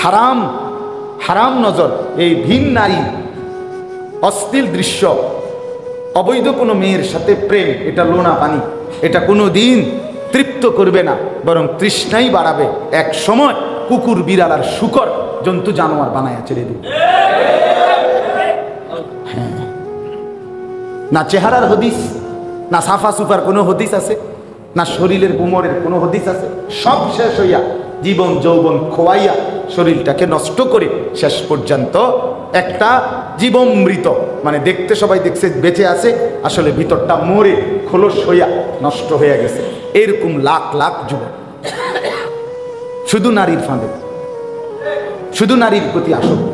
হারাম হারাম নজর, এই ভিন নারী, অশ্লীল দৃশ্য, অবৈধ কোনো মেয়ের সাথে প্রেম, এটা লোনা পানি, এটা কোনো দিন তৃপ্ত করবে না, বরং তৃষ্ণাই বাড়াবে। এক সময় কুকুর, বিড়াল আর শূকর জন্তু জানোয়ার বানায় ছেড়ে দিবে। হ্যাঁ, না চেহারার হদিস, না সাফা সুফার কোনো হদিস আছে, না শরীরের উমরের কোনো হদিস আছে। সব শেষ হইয়া জীবন যৌবন খোয়াইয়া শরীরটাকে নষ্ট করে শেষ পর্যন্ত একটা জীবমৃত, মানে দেখতে সবাই দেখছে বেঁচে আছে, আসলে ভিতরটা মরে খোলস হইয়া নষ্ট হয়ে গেছে। এরকম লাখ লাখ যুবক শুধু নারীর ফাঁদে, শুধু নারীর প্রতি আসক্ত,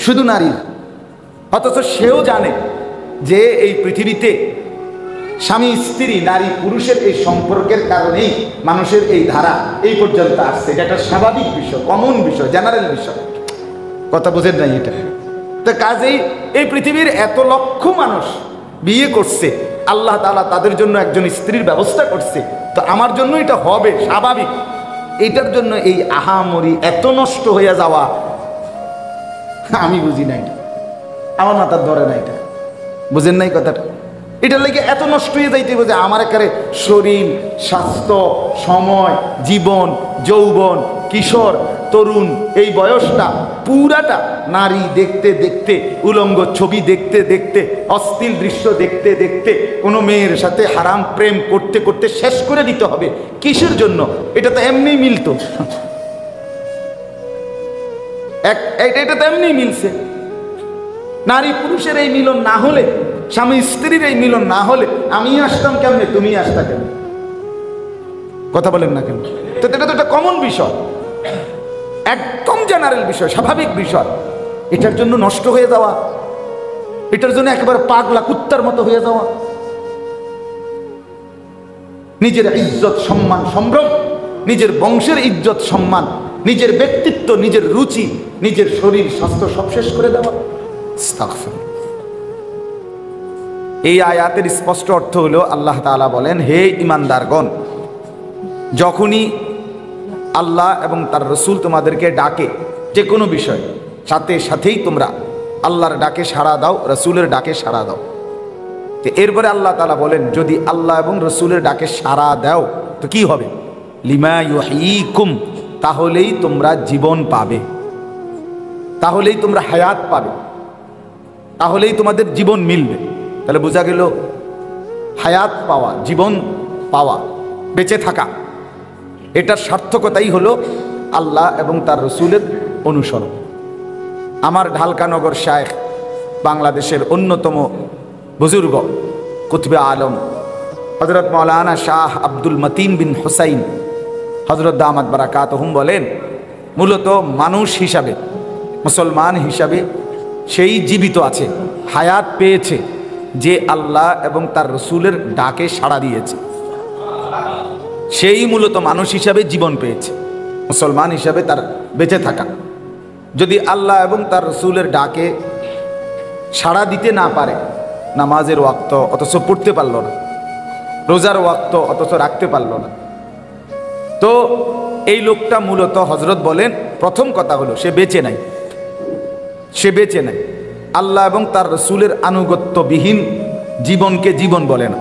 শুধু নারীর। অথচ সেও জানে যে এই পৃথিবীতে স্বামী স্ত্রী, নারী পুরুষের এই সম্পর্কের কারণেই মানুষের এই ধারা এই পর্যন্ত আসছে। এটা একটা স্বাভাবিক বিষয়, কমন বিষয়, জেনারেল বিষয়। কথা বোঝেন নাই এটা? তো কাজেই এই পৃথিবীর এত লক্ষ মানুষ বিয়ে করছে, আল্লাহ তাআলা তাদের জন্য একজন স্ত্রীর ব্যবস্থা করছে, তো আমার জন্য এটা হবে স্বাভাবিক। এটার জন্য এই আহামরি এত নষ্ট হয়ে যাওয়া আমি বুঝি না, এটা আমার মাথার ধরে না। এটা বুঝেন নাই কথাটা? এটার লেগে এত নষ্ট হয়ে যাইতে যে আমার একারে শরীর, স্বাস্থ্য, সময়, জীবন, যৌবন, কিশোর, তরুণ, এই বয়সটা পুরাটা নারী দেখতে দেখতে, উলঙ্গ ছবি দেখতে দেখতে, অশ্লীল দৃশ্য দেখতে দেখতে, কোনো মেয়ের সাথে হারাম প্রেম করতে করতে শেষ করে দিতে হবে। কিসের জন্য? এটা তো এমনি মিলতো, এটা তো এমনি মিলছে। নারী পুরুষের এই মিলন না হলে, স্বামী স্ত্রীর এই মিলন না হলে আমি আসতাম কেমনে, তুমি আসতা কেন? কথা বলেন না কেন? তো এটা তো একটা কমন বিষয়, একদম জেনারেল বিষয়, স্বাভাবিক বিষয়। এটার জন্য নষ্ট হয়ে যাওয়া, এটার জন্য একেবারে পাগলা কুত্তার মতো হয়ে যাওয়া, নিজের ইজ্জত সম্মান সম্ভ্রম, নিজের বংশের ইজ্জত সম্মান, নিজের ব্যক্তিত্ব, নিজের রুচি, নিজের শরীর স্বাস্থ্য সব শেষ করে দেওয়া। এই আয়াতের স্পষ্ট অর্থ হলো, আল্লাহ তাআলা বলেন, হে ঈমানদারগণ, যখনই আল্লাহ এবং তার রসুল তোমাদেরকে ডাকে যে কোনো বিষয়, সাথে সাথেই তোমরা আল্লাহর ডাকে সাড়া দাও, রসুলের ডাকে সাড়া দাও। তো এরপরে আল্লাহ তাআলা বলেন, যদি আল্লাহ এবং রসুলের ডাকে সাড়া দাও তো কি হবে? লিমা ইউহয়িকুম, তাহলেই তোমরা জীবন পাবে, তাহলেই তোমরা হায়াত পাবে, তাহলেই তোমাদের জীবন মিলবে। তাহলে বোঝা গেল হায়াত পাওয়া, জীবন পাওয়া, বেঁচে থাকা, এটার সার্থকতাই হলো আল্লাহ এবং তার রসুলের অনুসরণ। আমার ঢালকানগর শায়েখ, বাংলাদেশের অন্যতম বুজুর্গ, কুতবে আলম হযরত মাওলানা শাহ আব্দুল মতিন বিন হুসাইন হযরত দামাত বারাকাতুহুম বলেন, মূলত মানুষ হিসাবে, মুসলমান হিসাবে সেই জীবিত আছে, হায়াত পেয়েছে যে আল্লাহ এবং তার রসুলের ডাকে সাড়া দিয়েছে, সেই মূলত মানুষ হিসাবে জীবন পেয়েছে। মুসলমান হিসাবে তার বেঁচে থাকা, যদি আল্লাহ এবং তার রসুলের ডাকে সাড়া দিতে না পারে, নামাজের ওয়াক্ত অথচ পড়তে পারল না, রোজার ওয়াক্ত অথচ রাখতে পারল না, তো এই লোকটা মূলত হজরত বলেন, প্রথম কথা হলো সে বেঁচে নাই, সে বেঁচে নাই। আল্লাহ এবং তার রসুলের আনুগত্যবিহীন জীবনকে জীবন বলে না,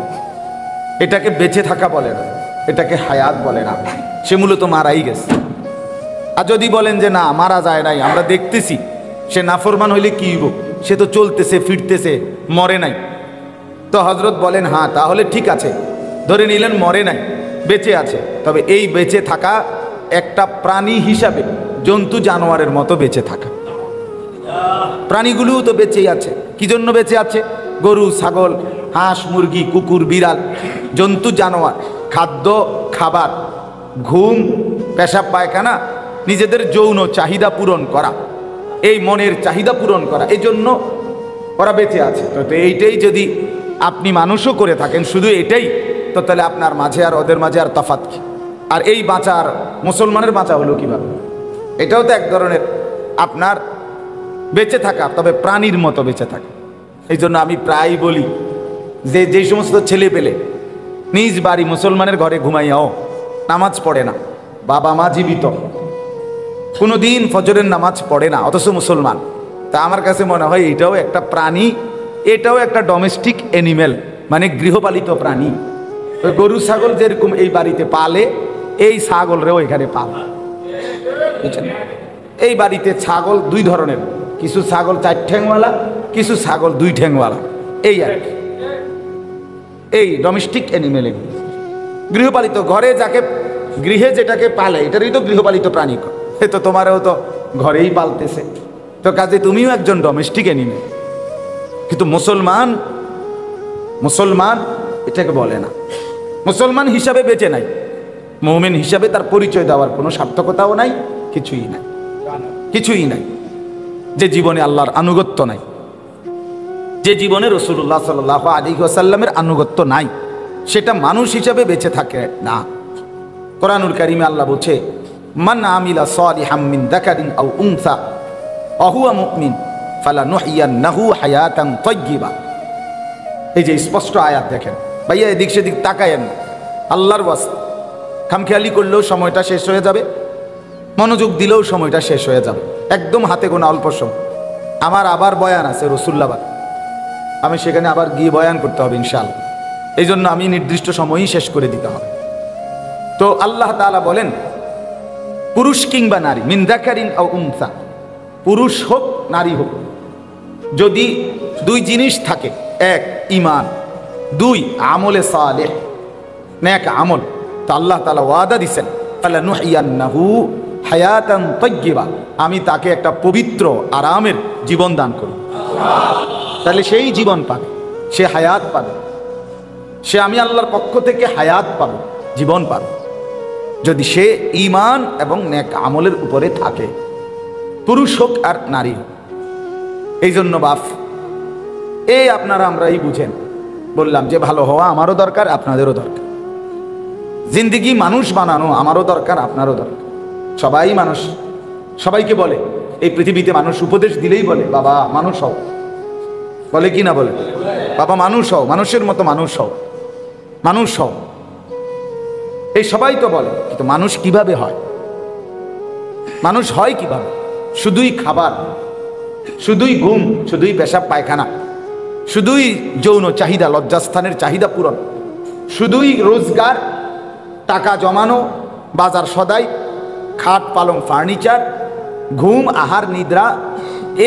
এটাকে বেঁচে থাকা বলে না, এটাকে হায়াত বলে না, সে মূলত মারাই গেছে। আর যদি বলেন যে না মারা যায় নাই, আমরা দেখতেছি, সে নাফরমান হইলে কি হইব, সে তো চলতেছে ফিরতেছে, মরে নাই, তো হজরত বলেন হ্যাঁ তাহলে ঠিক আছে, ধরে নিলেন মরে নাই, বেঁচে আছে, তবে এই বেঁচে থাকা একটা প্রাণী হিসাবে জন্তু জানোয়ারের মতো বেঁচে থাকা। প্রাণীগুলোও তো বেঁচেই আছে, কি জন্য বেঁচে আছে? গরু, ছাগল, হাঁস, মুরগি, কুকুর, বিড়াল, জন্তু জানোয়ার, খাদ্য, খাবার, ঘুম, পেশাব পায়খানা, নিজেদের যৌন চাহিদা পূরণ করা, এই মনের চাহিদা পূরণ করা, এই জন্য ওরা বেঁচে আছে। তো এইটাই যদি আপনি মানুষও করে থাকেন, শুধু এটাই, তো তাহলে আপনার মাঝে আর ওদের মাঝে আর তফাৎ কি? আর এই বাঁচার, মুসলমানের বাঁচা হলো কিভাবে? এটাও তো এক ধরনের আপনার বেঁচে থাকা, তবে প্রাণীর মতো বেঁচে থাকা। এই জন্য আমি প্রায় বলি যে যেই সমস্ত ছেলে পেলে নিজ বাড়ি মুসলমানের ঘরে ঘুমাইয়াও নামাজ পড়ে না, বাবা মা জীবিত, কোনো দিন ফজরের নামাজ পড়ে না, অথচ মুসলমান। তা আমার কাছে মনে হয় এটাও একটা প্রাণী, এটাও একটা ডোমেস্টিক অ্যানিমেল, মানে গৃহপালিত প্রাণী। ওই গরু ছাগল যেরকম এই বাড়িতে পালে, এই ছাগলরেও এখানে পালে, বুঝছেন? এই বাড়িতে ছাগল দুই ধরনের, কিছু ছাগল 4 ঠ্যাংওয়ালা, কিছু ছাগল 2 ঠ্যাংওয়ালা, এই আর কি। এই ডোমেস্টিক অ্যানিমেল, গৃহপালিত। ঘরে যাকে গৃহে যেটাকে পালে এটারই তো গৃহপালিত প্রাণী। এ তো তোমারও তো ঘরেই পালতেছে, তো কাজে তুমিও একজন ডোমেস্টিক অ্যানিমেল। কিন্তু মুসলমান এটাকে বলে না, মুসলমান হিসাবে বেঁচে নাই, মুমিন হিসাবে তার পরিচয় দেওয়ার কোনো সার্থকতাও নাই, কিছুই নাই, কিছুই নাই। যে জীবনে আল্লাহর আনুগত্য নাই, যে জীবনে রাসূলুল্লাহ সাল্লাল্লাহু আলাইহি ওয়াসাল্লামের আনুগত্য নাই, সেটা মানুষ হিসাবে বেঁচে থাকে না। কোরআনুল কারীমে আল্লাহ বলছে, মান আমিলা সালিহাম মিন যাকারিন আও উনসা ওয়া হুয়া মুমিন ফালানুহইয়ান্নাহু হায়াতান তাইয়্যিবা। এই যে স্পষ্ট আয়াত দেখেন ভাইয়া, এদিক সেদিক তাকায়েন না, আল্লাহর ওয়াস্তে। খামখেয়ালি করলেও সময়টা শেষ হয়ে যাবে, মনোযোগ দিলেও সময়টা শেষ হয়ে যাবে, একদম হাতে গোনা অল্প সময়। আমার আবার বয়ান আছে রসুল্লাবাদ, আমি সেখানে আবার গিয়ে বয়ান করতে হবে ইনশাআল্লাহ। এই জন্য আমি নির্দিষ্ট সময়ই শেষ করে দিতে হবে। তো আল্লাহ তাআলা বলেন, পুরুষ কিংবা নারী, মিন যাকারিন আও উনসা, পুরুষ হোক নারী হোক, যদি 2 জিনিস থাকে, 1 ঈমান, 2 আমলে সালেহ, নেক আমল, তো আল্লাহ তাআলা ওয়াদা দিয়েছেন, ফালানুহইয়ান্নাহু হায়াতান তাইয়্যিবা, আমি তাকে একটা পবিত্র আরামের জীবন দান করব। তাহলে সেই জীবন পাবে, সে হায়াত পাবে, সে আমি আল্লাহর পক্ষ থেকে হায়াত পাবে, জীবন পাবে, যদি সে ঈমান এবং নেক আমলের উপরে থাকে, পুরুষ হোক আর নারী হোক। এই জন্য বাপ, এই আপনারা আমরাই বুঝেন, বললাম যে ভালো হওয়া আমারও দরকার, আপনাদেরও দরকার। জিন্দেগি মানুষ বানানো আমারও দরকার, আপনারও দরকার। সবাই মানুষ, সবাইকে বলে এই পৃথিবীতে মানুষ উপদেশ দিলেই বলে, বাবা মানুষ হও, বলে কি না বলে? বাবা মানুষ হও, মানুষের মতো মানুষ হও, মানুষ হও, এই সবাই তো বলে। কিন্তু মানুষ কিভাবে হয়? মানুষ হয় কিভাবে? শুধুই খাবার, শুধুই ঘুম, শুধুই পেশাব পায়খানা, শুধুই যৌন চাহিদা, লজ্জাস্থানের চাহিদা পূরণ, শুধুই রোজগার, টাকা জমানো, বাজার সদাই, খাট পালং ফার্নিচার, ঘুম আহার নিদ্রা,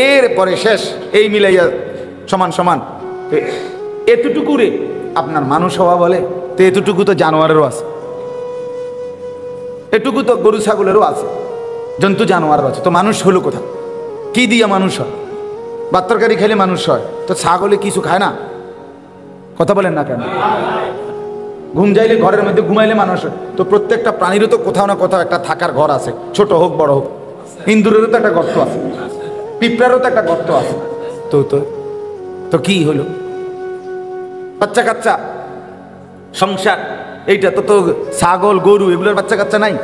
এরপরে শেষ, এই মিলাইয়া সমান সমান এতটুকু রে আপনার মানুষ হওয়া বলে? তো এতটুকু তো জানোয়ারেরও আছে, এটুকু তো গরু ছাগলেরও আছে, জন্তু জানোয়ারও আছে। তো মানুষ হলো কোথায়? কি দিয়া মানুষ হয়? ভাত তরকারি খেলে মানুষ হয়, তো ছাগলে কিছু খায় না? কথা বলেন না কেন? ঘুম যাইলে ঘরের মধ্যে ঘুমাইলে মানুষ হয়, তো প্রত্যেকটা প্রাণীরও তো কোথাও না কোথাও একটা থাকার ঘর আছে, ছোট হোক বড় হোক। ইন্দুরেরও তো একটা গর্ত আছে, পিঁপড়ারও তো একটা গর্ত আছে। তো তো তো কি হলো? বাচ্চা কাচ্চা, সংসার, এইটা তো তো ছাগল গরু এগুলোর বাচ্চা কাচ্চা নাই,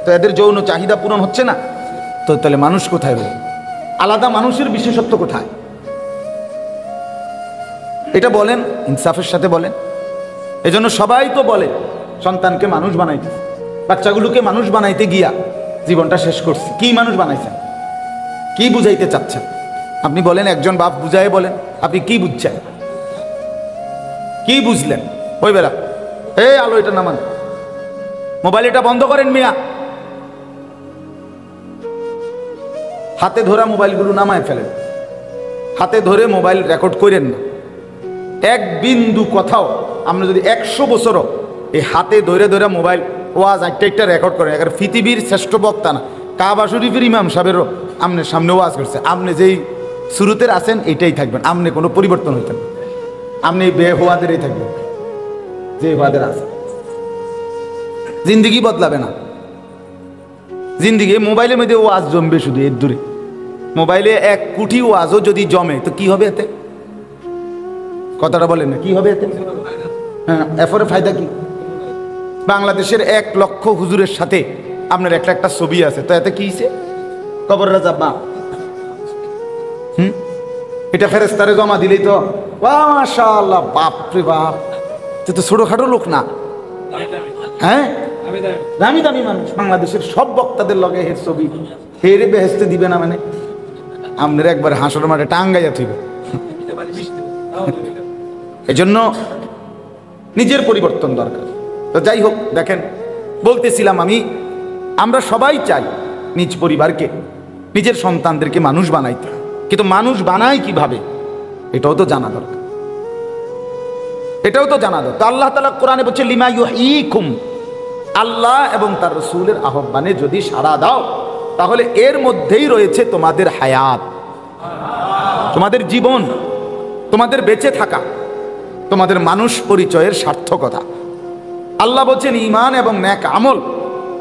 তো এদের যৌন চাহিদা পূরণ হচ্ছে না, তো তাহলে মানুষ কোথায় বলে? আলাদা মানুষের বিশেষত্ব কোথায়? এটা বলেন, ইনসাফের সাথে বলেন। এজন্য সবাই তো বলে সন্তানকে মানুষ বানাইতে, বাচ্চাগুলোকে মানুষ বানাইতে গিয়া জীবনটা শেষ করছে। কি মানুষ বানাইছেন? কি বুঝাইতে চাচ্ছেন আপনি? বলেন, একজন বাপ বুঝাই বলেন, আপনি কি বুঝছেন? কি বুঝলেন ওই বেলা? এই আলো এটা নামান, মোবাইল এটা বন্ধ করেন মিয়া, হাতে ধরা মোবাইলগুলো নামায় ফেলেন, হাতে ধরে মোবাইল রেকর্ড করেন না। এক বিন্দু কথাও আমরা যদি 100 বছরও এই হাতে ধরে ধরে মোবাইল ওয়াজ একটা রেকর্ড করেন, এবার পৃথিবীর শ্রেষ্ঠ বক্তা না, কাবা শরীফের ইমাম সাহেবেরও আমনের সামনে ওয়াজ করছে, আপনি যেই শুরুতে আছেন এইটাই থাকবেন, আপনি কোনো পরিবর্তন হইতেন, আপনি বেহুয়াদেরই থাকবেন যে হুয়াদের আছে। জিন্দিগি বদলাবে না, জিন্দিগি মোবাইলের মধ্যে ওয়াজ জমবে শুধু এর দূরে। মোবাইলে 1 কোটি ওয়াজও যদি জমে তো কি হবে এতে? কথাটা বলেন না, কি হবে এতে? হ্যাঁ, এরপরে ফায়দা কি? বাংলাদেশের 1 লক্ষ হুজুরের সাথে আপনার একটা ছবি আছে, তো এতে কি হয়েছে? কবর রাজাব মা, এটা ফেরেশতারে জমা দিলেই তো মাশাআল্লাহ, বাপ রে বাপ, তো ছোটখাটো লোক না। হ্যাঁ, দামি দামি মানুষ বাংলাদেশের সব বক্তাদের লগে হের ছবি, হেরে বেহেস্তে দিবে না মানে আপনার একবার হাসর মাঠে টাঙ্গাইয়া থইবে। এজন্য নিজের পরিবর্তন দরকার। তো যাই হোক, দেখেন বলতেছিলাম আমরা সবাই চাই নিজ পরিবারকে, নিজের সন্তানদেরকে মানুষ বানাইতে, কিন্তু মানুষ বানায় কিভাবে এটাও তো জানা দরকার, এটাও তো জানা দরকার। তো আল্লাহ তাআলা কোরআনে বলছে লিমা ইউহীকুম, আল্লাহ এবং তার রাসূলের আহ্বানে যদি সাড়া দাও তাহলে এর মধ্যেই রয়েছে তোমাদের হায়াত, তোমাদের জীবন, তোমাদের বেঁচে থাকা, তোমাদের মানুষ পরিচয়ের সার্থকতা। আল্লাহ বলছেন ঈমান এবং নেক আমল,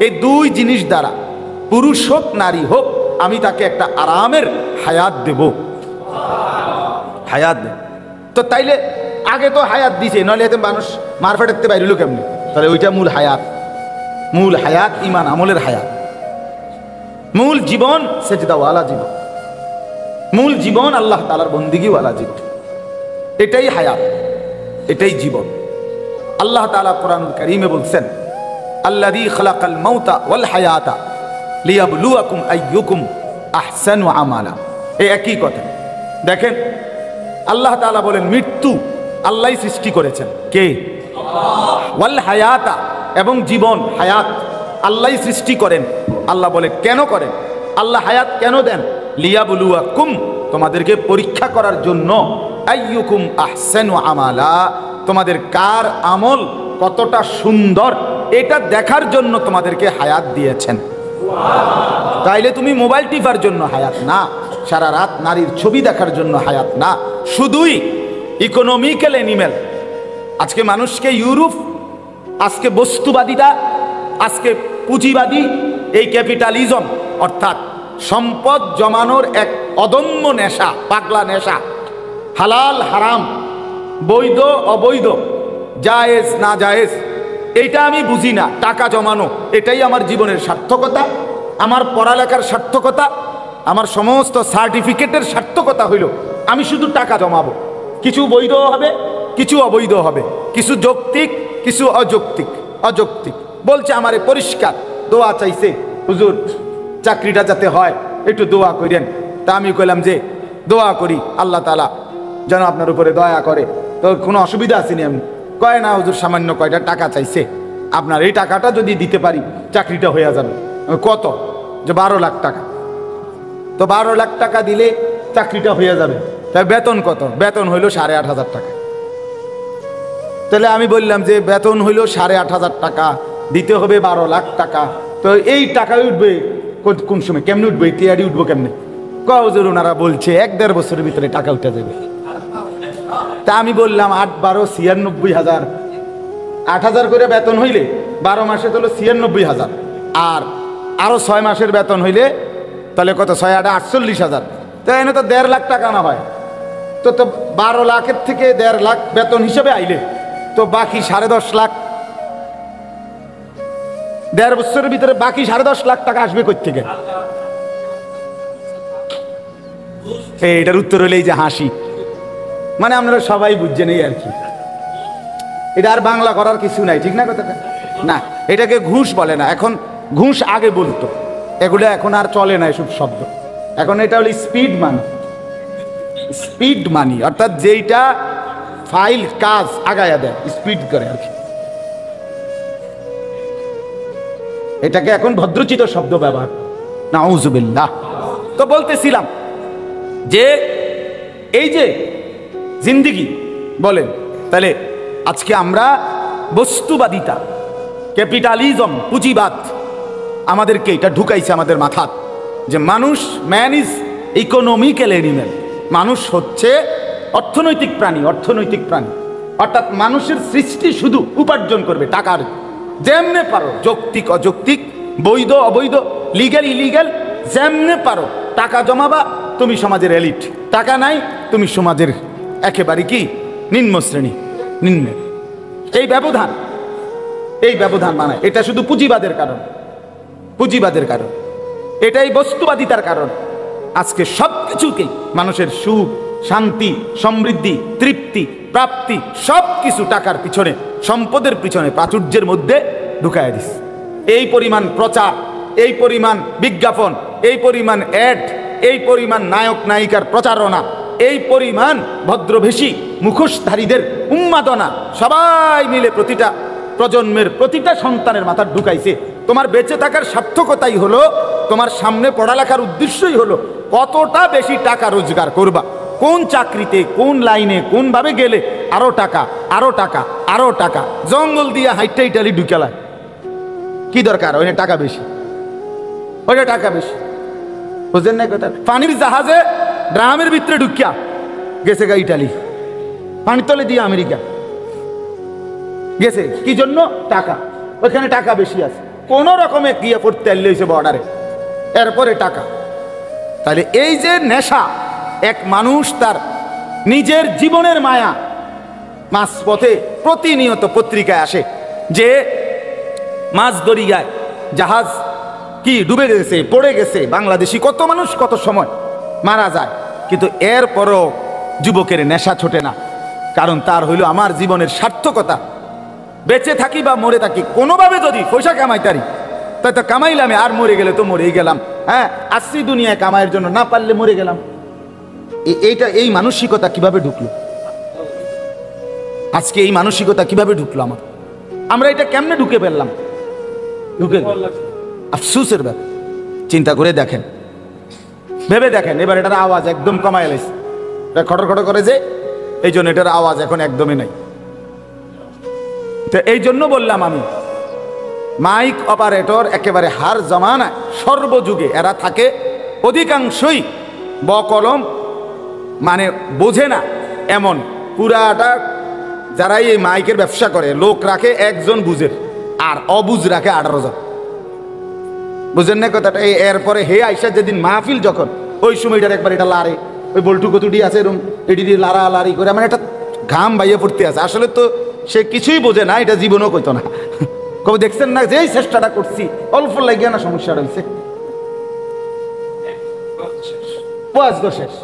এই দুই জিনিস দ্বারা পুরুষ হোক নারী হোক আমি তাকে একটা আরামের হায়াত দেব, হায়াত দেব। তো তাইলে আগে তো হায়াত দিছে, নইলে এতে মানুষ মার ফাটাতে বাইরিল কেমনি? তাহলে ওইটা মূল হায়াত, মূল হায়াত ঈমান আমলের হায়াত, মূল জীবন সেজদাওয়ালা জীবন, মূল জীবন আল্লাহ তাআলার বন্দেগীওয়ালা জীবন, এটাই হায়াত, এটাই জীবন। আল্লাহ তাআলা কোরআনুল কারীমে বলছেন আল্লাযী খালাকাল মাউতা ওয়াল হায়াতা লিয়াবলুয়াকুম আইয়ুকুম আহসানু আমালা। এই একই কথা। দেখেন আল্লাহ তাআলা বলেন মৃত্যু আল্লাহই সৃষ্টি করেছেন। কে? ওয়াল হায়াতা, এবং জীবন হায়াত আল্লাহই সৃষ্টি করেন। আল্লাহ বলে কেন করেন? আল্লাহ হায়াত কেন দেন? লিয়াবলুয়াকুম, তোমাদেরকে পরীক্ষা করার জন্য, আইয়ুকুম আহসানু আমালা, তোমাদের কার আমল কতটা সুন্দর এটা দেখার জন্য তোমাদেরকে হায়াত দিয়েছেন। তাইলে তুমি মোবাইল টিপার জন্য হায়াত না, সারা রাত নারীর ছবি দেখার জন্য হায়াত না, শুধুই ইকোনমিক্যাল অ্যানিমেল। আজকে মানুষকে ইউরোপ, আজকে বস্তুবাদিতা, আজকে পুঁজিবাদী, এই ক্যাপিটালিজম অর্থাৎ সম্পদ জমানোর এক অদম্য নেশা, পাগলা নেশা, হালাল হারাম, বৈধ অবৈধ, জায়েজ না জায়েজ, এইটা আমি বুঝি না। টাকা জমানো এটাই আমার জীবনের সার্থকতা, আমার পড়ালেখার সার্থকতা, আমার সমস্ত সার্টিফিকেটের সার্থকতা হইল আমি শুধু টাকা জমাবো। কিছু বৈধ হবে, কিছু অবৈধ হবে, কিছু যৌক্তিক, কিছু অযৌক্তিক। অযৌক্তিক বলছে আমারে পরিষ্কার দোয়া চাইছে, হুজুর চাকরিটা যাতে হয় একটু দোয়া করেন। তা আমি কইলাম যে দোয়া করি আল্লাহ তাআলা যেন আপনার উপরে দয়া করে। তো কোনো অসুবিধা আসেনি? আমি কয় না হুজুর, সামান্য কয়টা টাকা চাইছে, আপনার এই টাকাটা যদি দিতে পারি চাকরিটা হয়ে যাবে। কত? যে 12 লাখ টাকা। তো 12 লাখ টাকা দিলে চাকরিটা হয়ে যাবে। তাই বেতন কত? বেতন হইল 8,500 টাকা। তাহলে আমি বললাম যে বেতন হইল 8,500 টাকা, দিতে হবে 12 লাখ টাকা। তো এই টাকা উঠবে কোন সময়, কেমনে উঠবে? টিআরডি উঠবো কেমনে? হুজুর ওনারা বলছে 1-1.5 বছরের ভিতরে টাকা উঠে যাবে। তা আমি বললাম 8-12 96,000, 8,000 করে বেতন হইলে 12 মাসে তাহলে 96,000, আর আরো 6 মাসের বেতন হইলে তাহলে কত? 6-8 48,000। তো এনে তো 1.5 লাখ টাকা না হয়? তো 12 লাখের থেকে 1.5 লাখ বেতন হিসেবে আইলে তো বাকি 10.5 লাখ, 1.5 বছরের ভিতরে বাকি 10.5 লাখ টাকা আসবে কই থেকে? এটার উত্তর হলেই যে হাসি। মানে আপনারা সবাই বুঝছেন এই আর কি, এটা আর বাংলা করার কিছু নাই, ঠিক না কথাটা? না, এটাকে ঘুষ বলে না এখন, ঘুষ আগে বলতো, এগুলো এখন আর চলে না এসব শব্দ। এখন এটা হলো স্পিড মানি। স্পিড মানি অর্থাৎ যেইটা ফাইল কাজ আগায়া দেয়, স্পিড করে আর কি। এটাকে এখন ভদ্রচিত শব্দ ব্যবহার, নাউজুবিল্লাহ। তো বলতেছিলাম যে এই যে জিন্দিগি বলেন, তাহলে আজকে আমরা বস্তুবাদিতা, ক্যাপিটালিজম, পুঁজিবাদ আমাদেরকে এটা ঢুকাইছে আমাদের মাথাত যে মানুষ, ম্যান ইজ ইকোনমিক্যাল অ্যানিমেল, মানুষ হচ্ছে অর্থনৈতিক প্রাণী। অর্থনৈতিক প্রাণী অর্থাৎ মানুষের সৃষ্টি শুধু উপার্জন করবে টাকার, যেমনে পারো, যৌক্তিক অযৌক্তিক, বৈধ অবৈধ, লিগ্যাল ইলিগ্যাল, যেমনে পারো টাকা জমাবা, তুমি সমাজের এলিট। টাকা নাই, তুমি সমাজের একেবারে কি নিম্ন শ্রেণী, নিম্ন। এই ব্যবধান, এই ব্যবধান বানায়। এটা শুধু পুঁজিবাদের কারণ, পুঁজিবাদের কারণ, এটাই বস্তুবাদিতার কারণ। আজকে সব কিছুকেই মানুষের সুখ, শান্তি, সমৃদ্ধি, তৃপ্তি, প্রাপ্তি সব কিছু টাকার পিছনে, সম্পদের পিছনে, প্রাচুর্যের মধ্যে ঢুকায় দিস। এই পরিমাণ প্রচার, এই পরিমাণ বিজ্ঞাপন, এই পরিমাণ অ্যাড, এই পরিমাণ নায়ক নায়িকার প্রচারণা, এই পরিমাণ ভদ্রবেশী মুখোশধারীদের উন্মাদনা সবাই মিলে প্রতিটা প্রজন্মের প্রতিটা সন্তানের মাথা ঢুকাইছে। তোমার বেঁচে থাকার সার্থকতাই হলো, তোমার সামনে পড়ালেখার উদ্দেশ্যই হলো কতটা বেশি টাকা রোজগার করবা, কোন চাকরিতে, কোন লাইনে, কোনভাবে গেলে আরো টাকা, আরো টাকা, আরো টাকা। জঙ্গল দিয়ে হাইটটা ইটালি ঢুকালায় কি দরকার? ওই টাকা বেশি, ওইটা টাকা বেশি, বুঝলেন না কথা? পানির জাহাজে ড্রামের ভিতরে ঢুকিয়া গেছে গা ইটালি, পানির তলে দিয়ে আমেরিকা গেছে, কি জন্য? টাকা। ওইখানে টাকা বেশি আছে, কোন রকমে গিয়ে পড়তে হয়েছে বর্ডারে, এরপরে টাকা। তাহলে এই যে নেশা, এক মানুষ তার নিজের জীবনের মায়া, মাঝপথে প্রতিনিয়ত পত্রিকায় আসে যে মাছ দরিয়ায় জাহাজ কি ডুবে গেছে, পড়ে গেছে, বাংলাদেশি কত মানুষ কত সময় মারা যায়, কিন্তু এরপরও যুবকের নেশা ছোটে না। কারণ তার হইল আমার জীবনের সার্থকতা, বেঁচে থাকি বা মরে থাকি কোনোভাবে যদি পয়সা কামাইতারি তাই তো কামাইলাম, আর মরে গেলে তো মরেই গেলাম। হ্যাঁ, আসছি দুনিয়ায় কামাইয়ের জন্য, না পারলে মরে গেলাম। এইটা, এই মানসিকতা কিভাবে ঢুকলো আজকে? এই মানসিকতা কিভাবে ঢুকলো আমরা এটা কেমনে ঢুকে ফেললাম? ঢুকে আফসোসের ব্যাপার। চিন্তা করে দেখেন, ভেবে দেখেন। এবার এটার আওয়াজ একদম কমায় লাইছে, খটর খটর করে যে, এই জন্য এটার আওয়াজ এখন একদমই নাই। তো এই জন্য বললাম আমি, মাইক অপারেটর একেবারে হার জমানায় সর্বযুগে এরা থাকে, অধিকাংশই বকলম মানে বোঝে না এমন পুরাটা। যারাই এই মাইকের ব্যবসা করে লোক রাখে একজন বুঝের, আর অবুঝ রাখে 18 জন, বুঝেন না কথাটা? এরপরে হে আইসা যেদিন মাহফিল যখন, ওই সময়টার একবার এটা লারে, ওই বল্টু কতুটি আছে এরকম এটি দিয়ে লাড়ালাড়ি করে, মানে একটা ঘাম বাইয়ে পড়তে আছে। আসলে তো সে কিছুই বোঝে না, এটা জীবনও কইতো না। কবে দেখছেন না যেই চেষ্টাটা করছি অল্প লাগিয়া না সমস্যা রয়েছে, শেষ।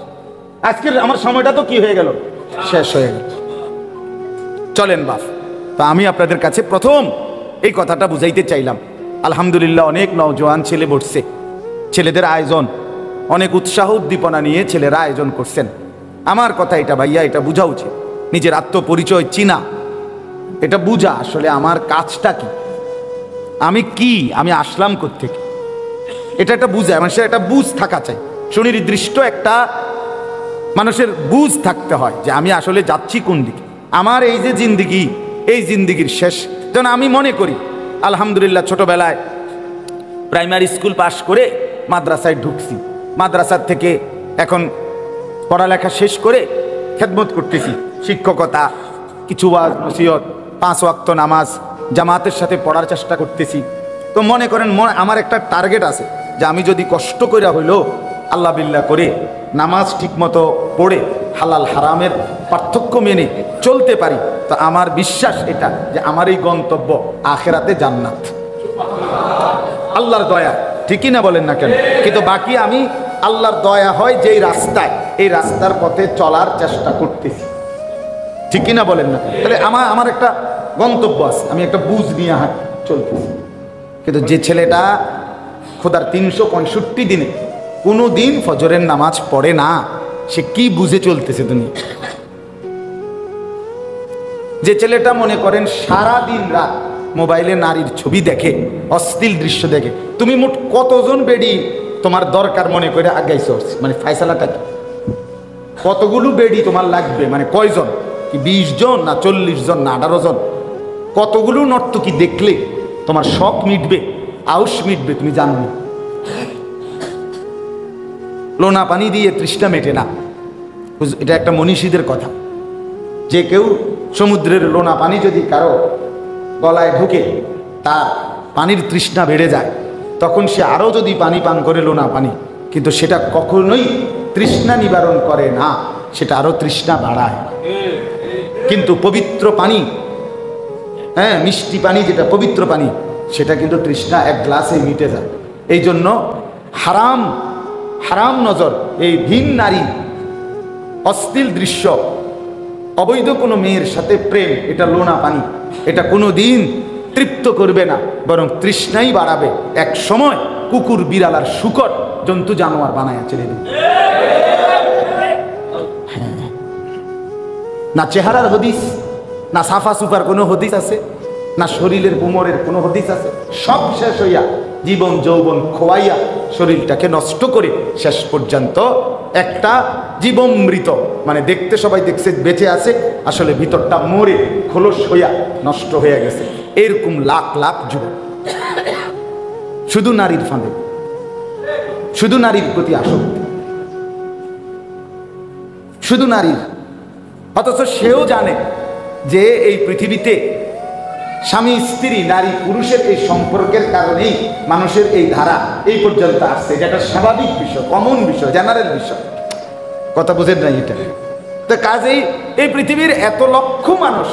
আজকের আমার সময়টা তো কি হয়ে গেল, শেষ হয়ে গেল। চলেন বাপ, তা আমি আপনাদের কাছে প্রথম এই কথাটা বুঝাইতে চাইলাম। আলহামদুলিল্লাহ, অনেক নওজোয়ান ছেলে বসছে, ছেলেদের আয়োজন, অনেক উৎসাহ উদ্দীপনা নিয়ে ছেলেরা আয়োজন করছেন। আমার কথা এটা ভাইয়া, এটা বোঝা উচিত, নিজের আত্মপরিচয় চিনা, এটা বুঝা আসলে আমার কাজটা কি, আমি কি, আমি আসলাম কোত্থেকে, এটা একটা বুঝা, মানুষের একটা বুঝ থাকা চাই, সুনির্দিষ্ট একটা মানুষের বুঝ থাকতে হয় যে আমি আসলে যাচ্ছি কোন দিকে। আমার এই যে জিন্দিগি, এই জিন্দিগির শেষ যেন আমি মনে করি আলহামদুলিল্লাহ ছোটবেলায় প্রাইমারি স্কুল পাশ করে মাদ্রাসায় ঢুকছি, মাদ্রাসার থেকে এখন পড়ালেখা শেষ করে খেদমত করতেছি, শিক্ষকতা, কিছু ওয়াজ নসিহত, 5 ওয়াক্ত নামাজ জামাতের সাথে পড়ার চেষ্টা করতেছি। তো মনে করেন আমার একটা টার্গেট আছে যে আমি যদি কষ্ট করে হইলেও আল্লাহ বিল্লাহ করে নামাজ ঠিকমতো পড়ে হালাল হারামের পার্থক্য মেনে চলতে পারি, তো আমার বিশ্বাস এটা যে আমার এই গন্তব্য আখেরাতে জান্নাত, আল্লাহর দয়া, ঠিকই না বলেন না কেন? কিন্তু বাকি আমি আল্লাহর দয়া হয় যেই রাস্তায়, এই রাস্তার পথে চলার চেষ্টা করতেছি, ঠিকই না বলেন না? তাহলে আমার একটা গন্তব্য আছে, আমি একটা বুঝ নিয়ে চলতেছি। কিন্তু যে ছেলেটা খোদার 365 দিনে কোনো দিন ফজরের নামাজ পড়ে না, সে কি বুঝে চলতেছে দুনিয়া? যে ছেলেটা মনে করেন সারা দিন রাত মোবাইলে নারীর ছবি দেখে, অশ্লীল দৃশ্য দেখে, তুমি মোট কতজন বেডি তোমার দরকার মনে করে আগাইছো? মানে ফায়সালাটা কি? কতগুলো বেডি তোমার লাগবে, মানে কয়জন, কি 20 জন না 40 জন না 18 জন? কতগুলো নর্তকী দেখলে তোমার শখ মিটবে, আউশ মিটবে, তুমি জানো না? লোনা পানি দিয়ে তৃষ্ণা মেটে না, এটা একটা মনীষীদের কথা। যে কেউ সমুদ্রের লোনা পানি যদি কারো গলায় ঢুকে তার পানির তৃষ্ণা বেড়ে যায়, তখন সে আরও যদি পানি পান করে লোনা পানি, কিন্তু সেটা কখনোই তৃষ্ণা নিবারণ করে না, সেটা আরও তৃষ্ণা বাড়ায়। কিন্তু পবিত্র পানি, হ্যাঁ, মিষ্টি পানি যেটা পবিত্র পানি, সেটা কিন্তু তৃষ্ণা এক গ্লাসে মিটে যায়। এই জন্য হারাম হারাম নজর, এই ভিন নারী, অশ্লীল দৃশ্য, অবৈধ কোনো মেয়ের সাথে প্রেম, এটা লোনা পানি, এটা কোনো দিন তৃপ্ত করবে না, বরং তৃষ্ণাই বাড়াবে। এক সময় কুকুর বিড়াল আর শূকর জন্তু জানোয়ার বানায় ছেড়ে দেবে। না চেহারার হদিস, না সাফা সুফার কোনো হদিস আছে, না শরীরের উমরের কোনো হদিস আছে। সব শেষ হইয়া জীবন যৌবন খোয়াইয়া শরীরটাকে নষ্ট করে শেষ পর্যন্ত একটা জীবমৃত, মানে দেখতে সবাই দেখছে বেঁচে আছে, আসলে ভিতরটা মরে খোলস হইয়া নষ্ট হয়ে গেছে। এরকম লাখ লাখ যুবক শুধু নারীর ফাঁদে, শুধু নারীর প্রতি আসক্তি, শুধু নারীর। অথচ সেও জানে যে এই পৃথিবীতে স্বামী স্ত্রী, নারী পুরুষের এই সম্পর্কের কারণেই মানুষের এই ধারা এই পর্যন্ত আসছে। এটা একটা স্বাভাবিক বিষয়, কমন বিষয়, জেনারেল বিষয়। কথা বুঝেন না এটা? তো কাজেই এই পৃথিবীর এত লক্ষ মানুষ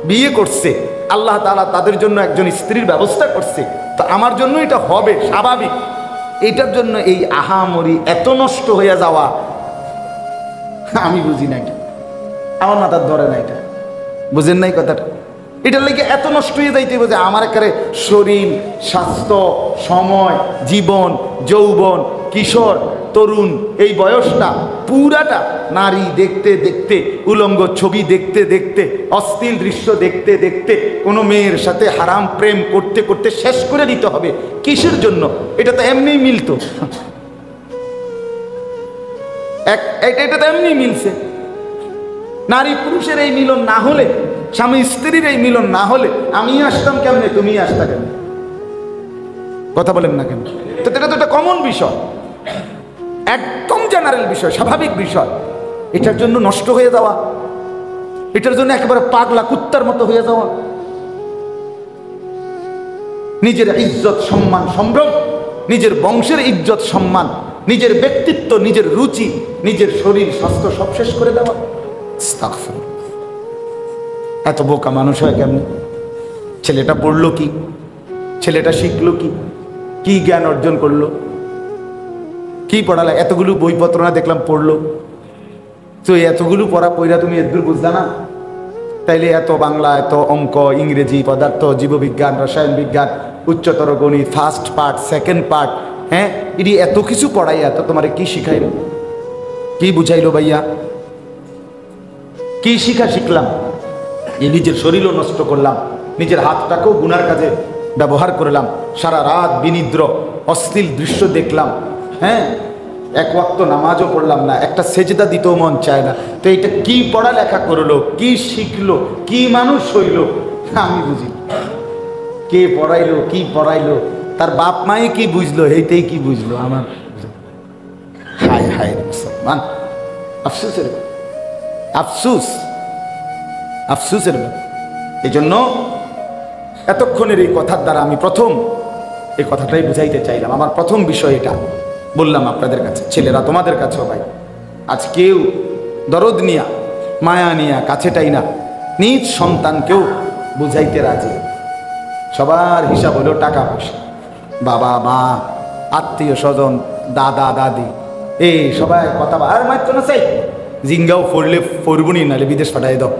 বিয়ে করছে, আল্লাহ তাআলা তাদের জন্য একজন স্ত্রীর ব্যবস্থা করছে, তো আমার জন্য এটা হবে স্বাভাবিক। এটার জন্য এই আহামরি এত নষ্ট হয়ে যাওয়া আমি বুঝি না, এটা আমার মাথার ধরে না। এটা বুঝেন নাই কথাটা? এটার লেগে এত নষ্ট হয়ে যাইতে যে আমার একারে শরীর, স্বাস্থ্য, সময়, জীবন, যৌবন, কিশোর, তরুণ, এই বয়সটা পুরাটা নারী দেখতে দেখতে, উলঙ্গ ছবি দেখতে দেখতে, অশ্লীল দৃশ্য দেখতে দেখতে, কোনো মেয়ের সাথে হারাম প্রেম করতে করতে শেষ করে দিতে হবে। কিসের জন্য? এটা তো এমনিই মিলতো, এটা তো এমনি মিলছে। নারী পুরুষের এই মিলন না হলে, স্বামী স্ত্রীর এই মিলন না হলে আমি আসতাম কেমনে, তুমি আসতা কেন? কথা বলেন না কেন? তো এটা তো একটা কমন বিষয়, একদম জেনারেল বিষয়, স্বাভাবিক বিষয়। এটার জন্য নষ্ট হয়ে যাওয়া, এটার জন্য একেবারে পাগলা কুত্তার মতো হয়ে যাওয়া, নিজের ইজ্জত সম্মান সম্ভ্রম, নিজের বংশের ইজ্জত সম্মান, নিজের ব্যক্তিত্ব, নিজের রুচি, নিজের শরীর স্বাস্থ্য সব শেষ করে দেওয়া। এত বোকা মানুষ হয় কেমন? ছেলেটা পড়লো কি, ছেলেটা শিখলো কি, কি জ্ঞান অর্জন করলো, কি পড়ালে? এতগুলো বইপত্র না দেখলাম পড়লো, তো এতগুলো পড়া পড়া তুমি এদূর বুঝলা না? তাইলে এত বাংলা, এত অঙ্ক, ইংরেজি, পদার্থ, জীববিজ্ঞান, রসায়ন বিজ্ঞান, উচ্চতর গণিত, ফার্স্ট পার্ট, সেকেন্ড পার্ট, হ্যাঁ, এটি এত কিছু পড়াইয়া তো তোমার কি শিখাইলো, কি বুঝাইলো ভাইয়া? কি শিখলাম? এই নিজের শরীরও নষ্ট করলাম, নিজের হাতটাকেও গুনার কাজে ব্যবহার করলাম, সারা রাত বিনিদ্র অশ্লীল দৃশ্য দেখলাম, হ্যাঁ, এক ওয়াক্ত নামাজও পড়লাম না, একটা সেজদা দিতেও মন চায় না। তো এটা কি পড়ালেখা করলো, কি শিখলো, কি মানুষ হইল? আমি বুঝি কে পড়াইলো, কি পড়াইলো, তার বাপ মায়ে কি বুঝলো, এইটাই কি বুঝলো আমার। হায় হায় মুসলমান, আফসোসের আফসুস, আফসুসের। এই জন্য এতক্ষণের এই কথার দ্বারা আমি প্রথম এই কথাটাই বুঝাইতে চাইলাম। আমার প্রথম বিষয় এটা বললাম আপনাদের কাছে, ছেলেরা তোমাদের কাছেও ভাই, আজ কেউ দরদ নিয়া, মায়া নিয়া কাছেটাই না, নিজ সন্তানকেও বুঝাইতে রাজি। সবার হিসাব হলো টাকা পয়সা, বাবা মা, আত্মীয় স্বজন, দাদা দাদি, এই সবাই কথা আর মাত্র না চাই জিঙ্গাও ফরলে ফরবুনি, নাহলে বিদেশ পাঠাই দাও,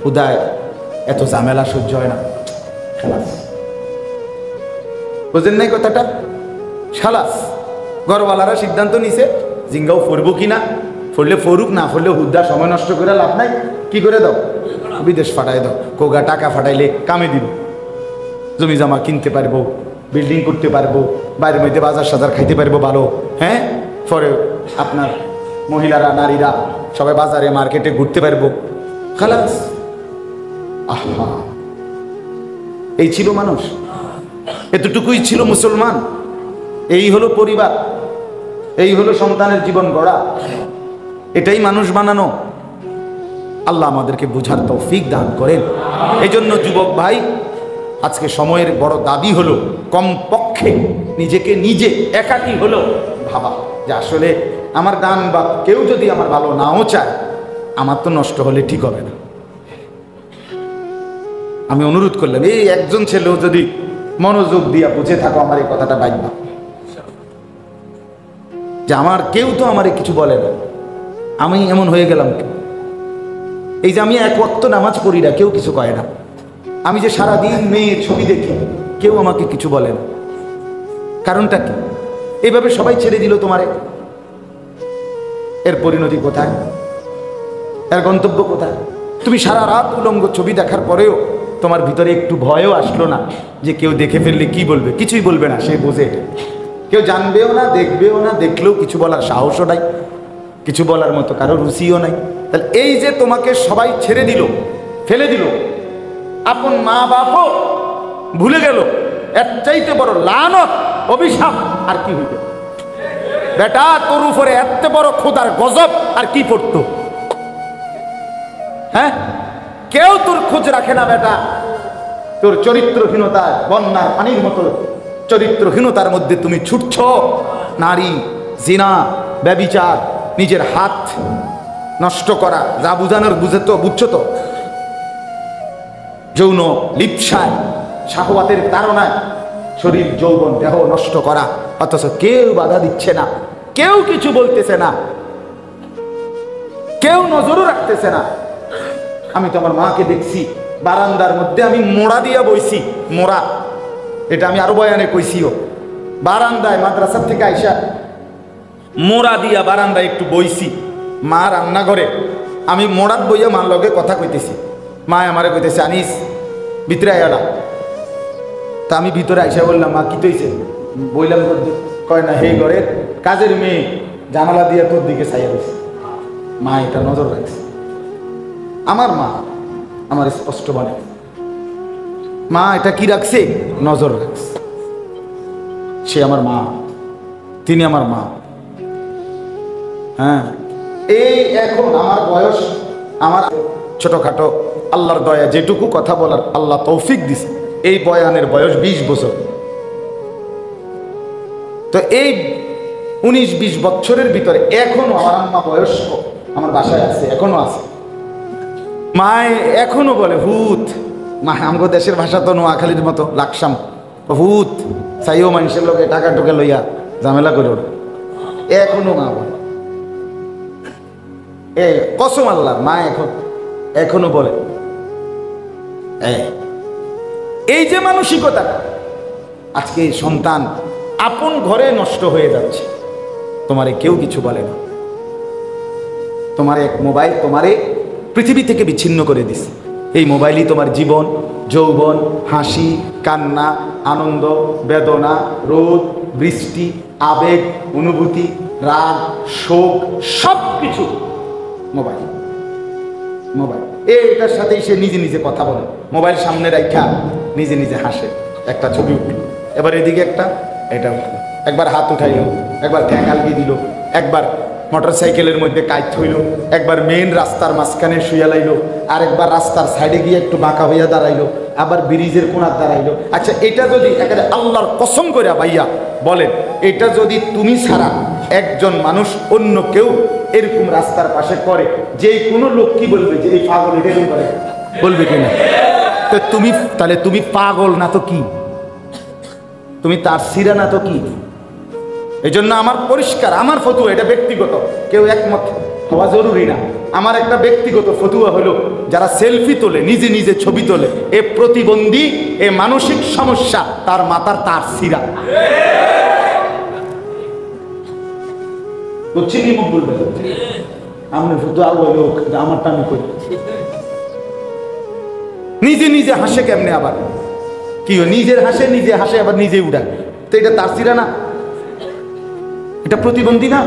উদয় এত ঝামেলা সহ্য হয় না, খালাস। বুঝেন নাই কথাটা? খালাস। ঘরওয়ালারা সিদ্ধান্ত নিছে জিঙ্গাও ফরবো কিনা, ফরলে ফরুক, না ফরলে হুদ্দা সময় নষ্ট করে লাভ নাই, কি করে দাও, বিদেশ পাঠাই দাও। কোগা টাকা পাঠাইলে কামে দিব, জমি জমা কিনতে পারবো, বিল্ডিং করতে পারবো, বাইরের মধ্যে বাজার সাজার খাইতে পারবো ভালো, হ্যাঁ, পরে আপনার মহিলারা, নারীরা সবাই বাজারে মার্কেটে ঘুরতে পারবো, খালাস। আহা, এই ছিল মানুষ, এতটুকুই ছিল মুসলমান, এই হলো পরিবার, এই হলো সন্তানের জীবন গড়া, এটাই মানুষ বানানো। আল্লাহ আমাদেরকে বুঝার তৌফিক দান করেন। এই জন্য যুবক ভাই, আজকে সময়ের বড় দাবি হলো কমপক্ষে নিজেকে নিজে একাকী হলো ভাবা যে আসলে আমার গান বা কেউ যদি আমার ভালো নাও চায়, আমার তো নষ্ট হলে ঠিক হবে না। আমি অনুরোধ করলাম, এই একজন ছেলেও যদি মনোযোগ দিয়া বুঝে থাকো আমার এই কথাটা বাইবা, যে আমার কেউ তো আমারে কিছু বলে না, আমি এমন হয়ে গেলাম, এই যে আমি এক ওয়াক্ত নামাজ পড়ি না, কেউ কিছু কয় না, আমি যে সারাদিন মেয়ের ছবি দেখি, কেউ আমাকে কিছু বলে না। কারণটা কি? এইভাবে সবাই ছেড়ে দিল তোমারে। এর পরিণতি কোথায়? এর গন্তব্য কোথায়? তুমি সারা রাত উলঙ্গ ছবি দেখার পরেও তোমার ভিতরে একটু ভয়ও আসলো না যে কেউ দেখে ফেললে কি বলবে? কিছুই বলবে না, সে বোঝে এটা। কেউ জানবেও না, দেখবেও না, দেখলেও কিছু বলার সাহসও নাই, কিছু বলার মতো কারো রুচিও নাই। তাহলে এই যে তোমাকে সবাই ছেড়ে দিল, ফেলে দিল, আপন মা বাপও ভুলে গেল, এর চাইতে বড় লানত, অভিশাপ আর কি হইবে? বেটা, তোর উপরে এত বড় খোদার গজব আর কি পড়তো? হ্যাঁ, কেউ তোর খোঁজ রাখে না বেটা। তোর চরিত্রহীনতা, বন্যার পানির মতো চরিত্রহীনতার মধ্যে তুমি ছুটছ। নারী, জিনা, ব্যভিচার, নিজের হাত নষ্ট করা, যা বুঝানোর বুঝছো তো, যৌন লিপ্সায়, শাহওয়াতের তাড়নায় শরীর, যৌবন, দেহ নষ্ট করা, অথচ কেউ বাধা দিচ্ছে না, কেউ কিছু বলতেছে না, কেউ নজরও রাখতেছে না। আমি তো আমার মাকে দেখছি বারান্দার মধ্যে, আমি মোড়া দিয়া বইছি, মোড়া, এটা আমি আরো বয়ানে কইছিও, বারান্দায় মাদ্রাসার থেকে আইসা মোড়া দিয়া বারান্দায় একটু বইছি। মা রান্নাঘরে, আমি মোড়াত বইয়া মার লগে কথা কইতেছি। মা আমারে কইতেছে, আনিস ভিতরে আয়াডা। তা আমি ভিতরে আইসা বললাম, মা কি তৈছে? বইলাম, কয় না, হে ঘরের কাজের মেয়ে জানালা দিয়ে তোর দিকে চাইয়া দিছে। মা এটা নজর রাখছে। আমার মা আমার স্পষ্ট বলে, মা এটা কি রাখছে? নজর রাখছে। সে আমার মা, তিনি আমার মা। হ্যাঁ, এই এখন আমার বয়স, আমার ছোটখাটো আল্লাহর দয়া যেটুকু কথা বলার আল্লাহ তৌফিক দিছে, এই বয়ানের বয়স 20 বছর। তো এই 19-20 বছরের ভিতরে এখনো আমার আম্মা বয়স্ক, আমার বাসায় আছে, এখনো আছে। মায় এখনো বলে ভূত। মা, আমগো দেশের ভাষা তো নোয়াখালীর মতো লাকসাম, ভূত চাইও মানুষের লোকে টাকা টুকে লইয়া ঝামেলা করে ওঠে। এখনো মা বলে, এ কসম আল্লাহ, মা এখনো বলে। এই যে মানসিকতা, আজকে সন্তান আপন ঘরে নষ্ট হয়ে যাচ্ছে, তোমারে কেউ কিছু বলে না। তোমার এক মোবাইল তোমারে পৃথিবী থেকে বিচ্ছিন্ন করে দিছে। এই মোবাইলই তোমার জীবন, যৌবন, হাসি, কান্না, আনন্দ, বেদনা, রোদ, বৃষ্টি, আবেগ, অনুভূতি, রাগ, শোক, সব কিছু মোবাইল। মোবাইল এটার সাথেই সে নিজে নিজে কথা বলে। মোবাইল সামনে রাখা নিজে নিজে হাসে। একটা ছবি উঠল, এবার এদিকে একটা, এটা উঠল, একবার হাত উঠাইল, একবার ঠ্যাং আলগিয়ে দিল, একবার মোটর সাইকেলের মধ্যে কাইত হইল, একবার মেইন রাস্তার মাঝখানে শুয়ে লাইল, আর একবার রাস্তার সাইডে গিয়ে একটু বাঁকা হইয়া দাঁড়াইলো, আবার ব্রিজের কোণার দাঁড়াইলো। আচ্ছা, এটা যদি একেবারে আল্লাহর কসম করে ভাইয়া বলেন, এটা যদি তুমি ছাড়া একজন মানুষ অন্য কেউ এরকম রাস্তার পাশে করে, যে কোনো লোক কি বলবে? যে এই পাগল এরকম করে, বলবে কিনা? তো তুমি তাহলে তুমি পাগল না তো কি? তুমি তার সিরা না তো কি? এই জন্য আমার পরিষ্কার, আমার ফতুয়া, এটা ব্যক্তিগত, কেউ একমত হওয়া জরুরি না। আমার একটা ব্যক্তিগত ফতুয়া হলো, যারা সেলফি তোলে, নিজে নিজে ছবি তোলে, এ প্রতিবন্ধী, এ মানসিক সমস্যা, তার মাথার তার সিরা। আমারটা আমি করি। নিজে নিজে হাসে কেমনে? আবার কি নিজের হাসে, নিজে হাসে, আবার নিজে উঠায়, তো এটা তার সিরা না? এটা প্রতিবন্ধী না?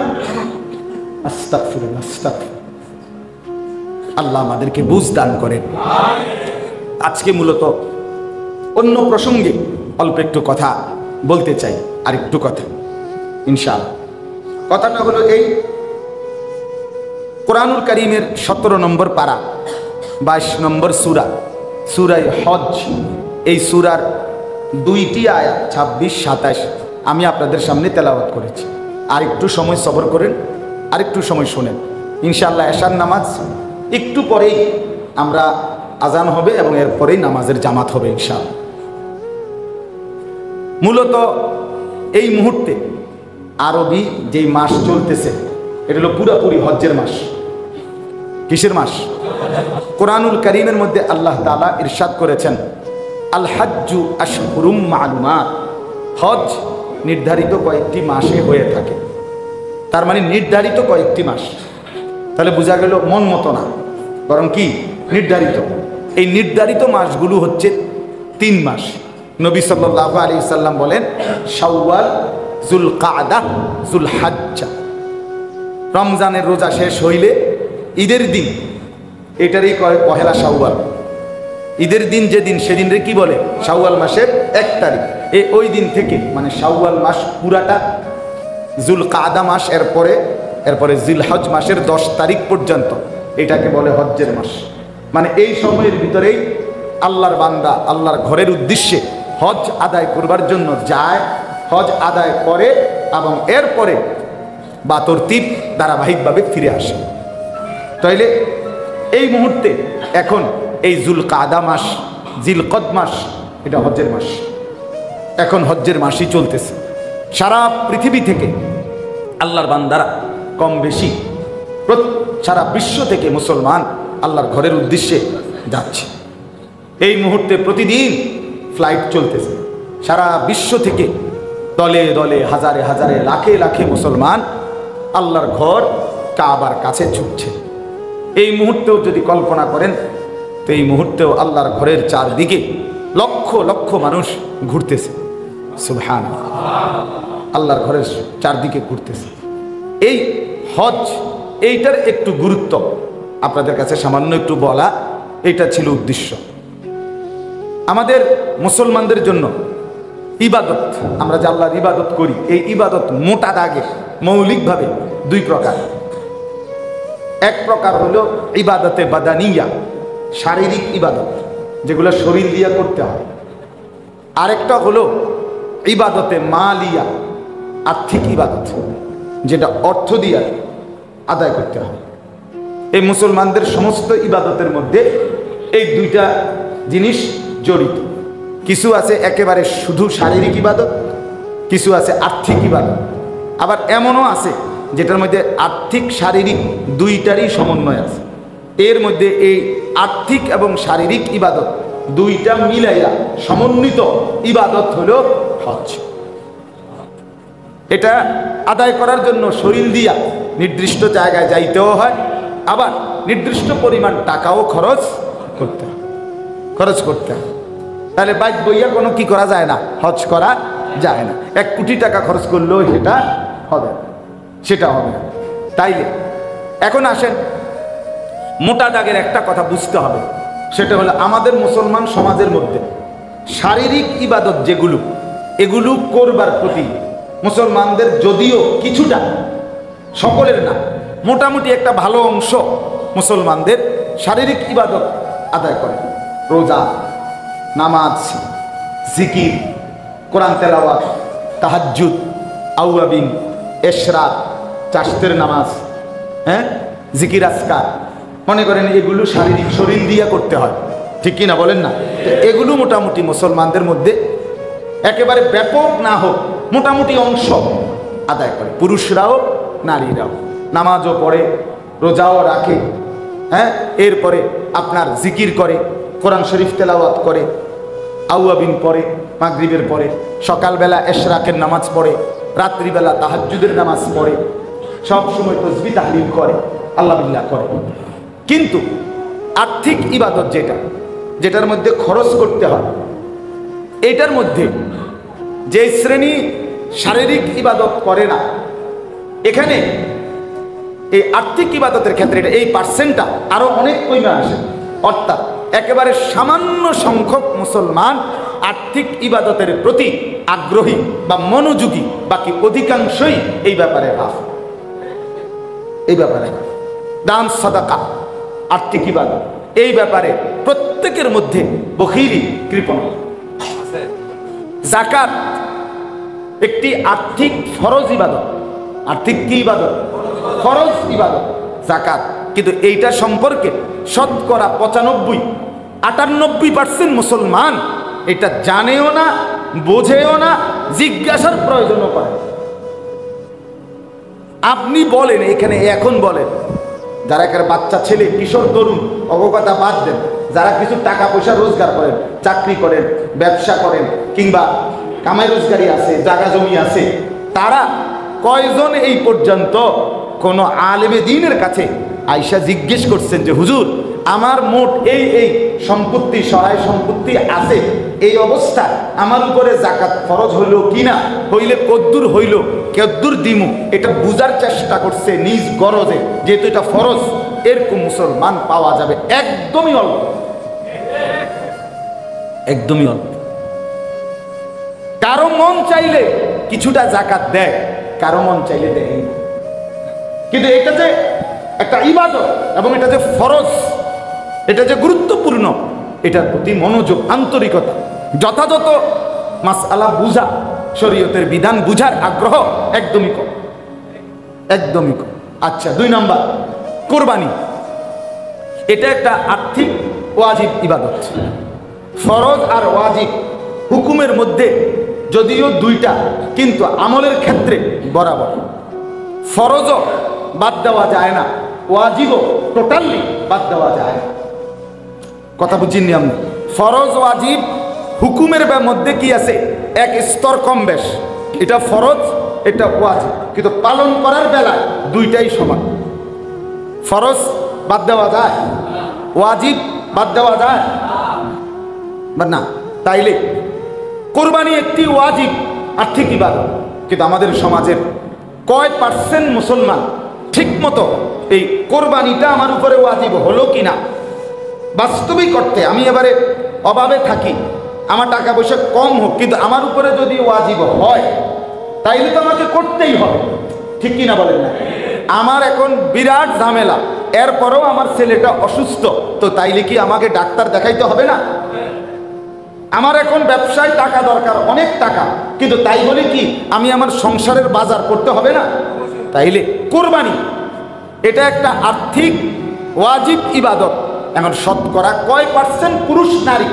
আস্তাগফিরুল্লাহ, আস্তাগফিরুল্লাহ। আল্লাহ আমাদেরকে বুঝ দান করেন। আজকে মূলত অন্য প্রসঙ্গে অল্প একটু কথা বলতে চাই, আর একটু কথা ইনশাআল্লাহ। কথাটা হলো এই, কোরআনুল কারীমের 17 নম্বর পারা, 22 নম্বর সূরা, সূরা হজ। এই সূরার 2টি আয়াত 26-27 আমি আপনাদের সামনে তেলাওয়াত করেছি। আর একটু সময় সবর করেন, আর একটু সময় শোনেন। ইনশাআল্লাহ এশার নামাজ একটু পরেই আমরা আজান হবে এবং এরপরেই নামাজের জামাত হবে ইনশাআল্লাহ। মূলত এই মুহূর্তে আরবি যেই মাস চলতেছে, এটা হলো পুরাপুরি হজ্জের মাস। কিসের মাস? কোরআনুল কারীমের মধ্যে আল্লাহ তাআলা ইরশাদ করেছেন, আল হাজ্জু আশহুরুম মালুমাত, হজ নির্ধারিত কয়েকটি মাসে হয়ে থাকে। তার মানে নির্ধারিত কয়েকটি মাস, তাহলে বোঝা গেল মন মতো না, বরং কি নির্ধারিত। এই নির্ধারিত মাসগুলো হচ্ছে 3 মাস। নবী সাল্লাল্লাহু আলাইহি সাল্লাম বলেন শাওয়াল, যুলকাদা, যুলহাজ্জা। রমজানের রোজা শেষ হইলে ঈদের দিন, এটারই কয় পহেলা শাওয়াল। ঈদের দিন যেদিন, সেদিন রে কি বলে? শাওয়াল মাসের 1 তারিখ। ওই দিন থেকে মানে শাওয়াল মাস পুরাটা, যুলকাদা মাস এরপরে জিলহজ মাসের 10 তারিখ পর্যন্ত এটাকে বলে হজ্জের মাস। মানে এই সময়ের ভিতরেই আল্লাহর বান্দা আল্লাহর ঘরের উদ্দেশ্যে হজ আদায় করবার জন্য যায়, হজ আদায় করে এবং এরপরে বাতরতিব ধারাবাহিকভাবে ফিরে আসে। তাইলে এই মুহূর্তে এখন এই যুলকাদা মাস, জিলকদ মাস, এটা হজ্জের মাস। এখন হজ্জের মাসই চলতেছে। সারা পৃথিবী থেকে আল্লাহর বান্দারা কম বেশি সারা বিশ্ব থেকে মুসলমান আল্লাহর ঘরের উদ্দেশ্যে যাচ্ছে। এই মুহূর্তে প্রতিদিন ফ্লাইট চলতেছে। সারা বিশ্ব থেকে দলে দলে, হাজারে হাজারে, লাখে লাখে মুসলমান আল্লাহর ঘর কাবার কাছে ছুটছে। এই মুহূর্তেও যদি কল্পনা করেন, তো এই মুহূর্তেও আল্লাহর ঘরের চারদিকে লক্ষ লক্ষ মানুষ ঘুরতেছে। সুবহানাল্লাহ, আল্লাহর ঘরের চারদিকে ঘুরতেছে। এই হজ, এইটার একটু গুরুত্ব আপনাদের কাছে সামান্য একটু বলা, এটা ছিল উদ্দেশ্য। আমাদের মুসলমানদের জন্য ইবাদত, আমরা যে আল্লাহর ইবাদত করি, এই ইবাদত মোটা দাগে মৌলিকভাবে 2 প্রকার। এক প্রকার হলো ইবাদতে বাদানিয়া, শারীরিক ইবাদত, যেগুলো শরীর দিয়া করতে হয়। আরেকটা হলো ইবাদতে মালিয়া, আর্থিক ইবাদত, যেটা অর্থ দিয়া আদায় করতে হয়। এই মুসলমানদের সমস্ত ইবাদতের মধ্যে এই 2টা জিনিস জড়িত। কিছু আছে একেবারে শুধু শারীরিক ইবাদত, কিছু আছে আর্থিক ইবাদত। আবার এমনও আছে যেটার মধ্যে আর্থিক শারীরিক 2টারই সমন্বয় আছে। এর মধ্যে এই আর্থিক এবং শারীরিক ইবাদত 2টা মিলাইয়া সমন্বিত ইবাদত হলো হজ। এটা আদায় করার জন্য শরীর দিয়া নির্দিষ্ট জায়গায় যাইতেও হয়, আবার নির্দিষ্ট পরিমাণ টাকাও খরচ করতে হয়। তাহলে বাইক বইয়া কোনো কি করা যায় না, হজ করা যায় না। 1 কোটি টাকা খরচ করলেও সেটা হবে না। তাইলে এখন আসেন, মোটা দাগের একটা কথা বুঝতে হবে, সেটা হলো আমাদের মুসলমান সমাজের মধ্যে শারীরিক ইবাদত যেগুলো, এগুলো করবার প্রতি মুসলমানদের যদিও কিছুটা, সকলের না, মোটামুটি একটা ভালো অংশ মুসলমানদের শারীরিক ইবাদত আদায় করে। রোজা, নামাজ, জিকির, কোরআন তেলাওয়াত, তাহাজ্জুদ, আউয়াবিন, এশরাক, চাশতের নামাজ, জিকির আজকার, মনে করেন এগুলো শারীরিক, শরীর দিয়ে করতে হয়, ঠিক কি না বলেন না? এগুলো মোটামুটি মুসলমানদের মধ্যে একেবারে ব্যাপক না হোক, মোটামুটি অংশ আদায় করে, পুরুষরাও নারীরাও। নামাজও পড়ে, রোজাও রাখে, এরপরে আপনার জিকির করে, কোরআন শরীফ তেলাওয়াত করে, আউয়াবিন পড়ে, মাগরিবের পরে, সকালবেলা এশরাকের নামাজ পড়ে, রাত্রিবেলা তাহাজ্জুদের নামাজ পড়ে, সব সময় তাসবিহ তাহলিল করে, আল্লাহ বিল্লাহ করে। কিন্তু আর্থিক ইবাদত যেটার মধ্যে খরচ করতে হয়, এটার মধ্যে যে শ্রেণী শারীরিক ইবাদত করে না, এখানে এই আর্থিক ইবাদতের ক্ষেত্রে এই পার্সেন্টটা আরো অনেক কমে আসে। অর্থাৎ একেবারে সামান্য সংখ্যক মুসলমান আর্থিক ইবাদতের প্রতি আগ্রহী বা মনোযোগী, বাকি অধিকাংশই এই ব্যাপারে দান, সাদাকা, আর্থিক ইবাদত, এই ব্যাপারে প্রত্যেকের মধ্যে বখিলি, কৃপণ। যাকাত একটি আর্থিক ফরজ ইবাদত। আর্থিক কি ইবাদত? ফরজ ইবাদত যাকাত। কিন্তু এইটা সম্পর্কে শতকরা 95-98% মুসলমান এটা জানেও না, বোঝেও না, জিজ্ঞাসার প্রয়োজনও করে। আপনি বলেন এখানে, এখন বলেন, যারা এখানে বাচ্চা ছেলে, কিশোর তরুণ, অবকথা বাদ দেন, যারা কিছু টাকা পয়সা রোজগার করেন, চাকরি করেন, ব্যবসা করেন, কিংবা কামাই রোজগারি আছে, জায়গা জমি আছে, তারা কয়জন এই পর্যন্ত কোনো আলেমে দ্বীনের কাছে আইসা জিজ্ঞেস করছেন যে হুজুর আমার মোট এই এই সম্পত্তি, সহায় সম্পত্তি আছে, এই অবস্থা আমার উপরে যাকাত ফরজ হইল কিনা, হইলে কদ্দুর হইল, কদ্দুর দিমু, এটা বুঝার চেষ্টা করছে নিজ গরজে, যেহেতু এটা ফরজ। এরকম মুসলমান পাওয়া যাবে একদমই অল্প, একদমই অল্প। কারো মন চাইলে কিছুটা যাকাত দেয়, কারো মন চাইলে দেয় না। কিন্তু এটা যে একটা ইবাদত এবং এটা যে ফরজ, এটা যে গুরুত্বপূর্ণ, এটার প্রতি মনোযোগ, আন্তরিকতা, যথাযথ মাসআলা বুঝা, শরীয়তের বিধান বুঝার আগ্রহ একদমই কম, একদমই কম। আচ্ছা, 2 নাম্বার, কোরবানি। এটা একটা আর্থিক ওয়াজিব ইবাদত। ফরজ আর ওয়াজিব হুকুমের মধ্যে যদিও 2টা, কিন্তু আমলের ক্ষেত্রে বরাবর। ফরজও বাদ দেওয়া যায় না, ওয়াজিবও টোটালি বাদ দেওয়া যায় না। কথা বুঝিনি আমি? ফরজ ওয়াজিব হুকুমের মধ্যে কি আছে, এক স্তর কম বেশ। এটা ফরজ, এটা ওয়াজিব, কিন্তু পালন করার বেলায় 2টাই সমান। ফরজ বাদ দেওয়া যায়, ওয়াজিব বাদ দেওয়া যায় না। তাইলে কোরবানি একটি ওয়াজিব আর্থিক ইবাদত, কিন্তু আমাদের সমাজের কয় % মুসলমান ঠিক মতো এই কোরবানিটা আমার উপরে ওয়াজিব হলো কিনা বাস্তবিক অর্থে, আমি এবারে অভাবে থাকি, আমার টাকা পয়সা কম হোক, কিন্তু আমার উপরে যদি ওয়াজিব হয় তাইলে তো আমাকে করতেই হবে, ঠিক কিনা বলেন না? আমার এখন বিরাট ঝামেলা, এরপরেও আমার ছেলেটা অসুস্থ, তো তাইলে কি আমাকে ডাক্তার দেখাইতে হবে না? আমার এখন ব্যবসায় টাকা দরকার, অনেক টাকা, কিন্তু তাই বলে কি আমি আমার সংসারের বাজার করতে হবে না? তাইলে কোরবানি এটা একটা আর্থিক ওয়াজিব ইবাদত। এখন শতকরা কয় % পুরুষ নারী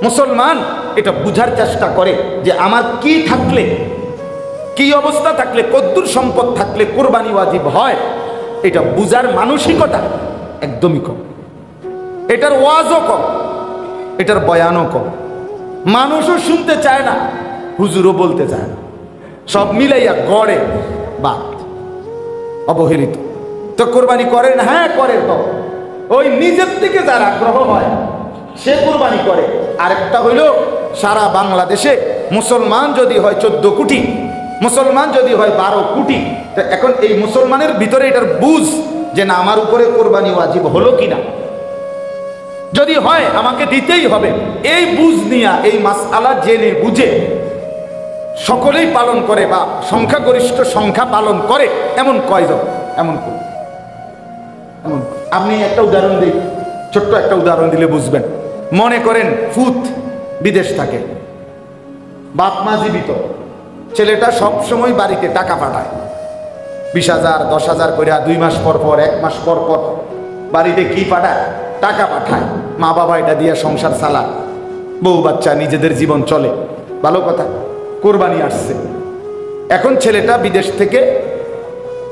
মুসলমান এটা বুঝার চেষ্টা করে যে আমার কি থাকলে, কি অবস্থা থাকলে, কদ্দুর সম্পদ থাকলে কোরবানি ওয়াজিব হয়, এটা বুঝার মানসিকতা একদমই কম। এটার ওয়াজও কম, এটার বয়ানও কম। মানুষও শুনতে চায় না, হুজুরও বলতে চায় না, সব মিলাইয়া গড়ে বাদ, অবহেলিত। তো কোরবানি করেন? হ্যাঁ করেন। তো ওই নিজের থেকে যার আগ্রহ হয় সে কোরবানি করে। আরেকটা হইল সারা বাংলাদেশে মুসলমান যদি হয় 14 কোটি, মুসলমান যদি হয় 12 কোটি, তো এখন এই মুসলমানের ভিতরে এটার বুঝ যে না আমার উপরে কোরবানি ওয়াজিব হলো কিনা, যদি হয় আমাকে দিতেই হবে, এই বুঝ নিয়া, এই মাসআলা জেনে বুঝে সকলেই পালন করে বা সংখ্যাগরিষ্ঠ সংখ্যা পালন করে, এমন কয়জন? এমন আপনি একটা উদাহরণ দিই, ছোট্ট একটা উদাহরণ দিলে বুঝবেন। মনে করেন ফুত বিদেশ থাকে, বাপ মা জীবিত, ছেলেটা সব সময় বাড়িতে টাকা পাঠায়, 20,000 10,000 করে 2 মাস পর পর, 1 মাস পর পর বাড়িতে কি পাঠায়? টাকা পাঠায়। মা বাবা এটা দিয়ে সংসার চালায়, বউ বাচ্চা, নিজেদের জীবন চলে, ভালো কথা। কোরবানি আসছে, এখন ছেলেটা বিদেশ থেকে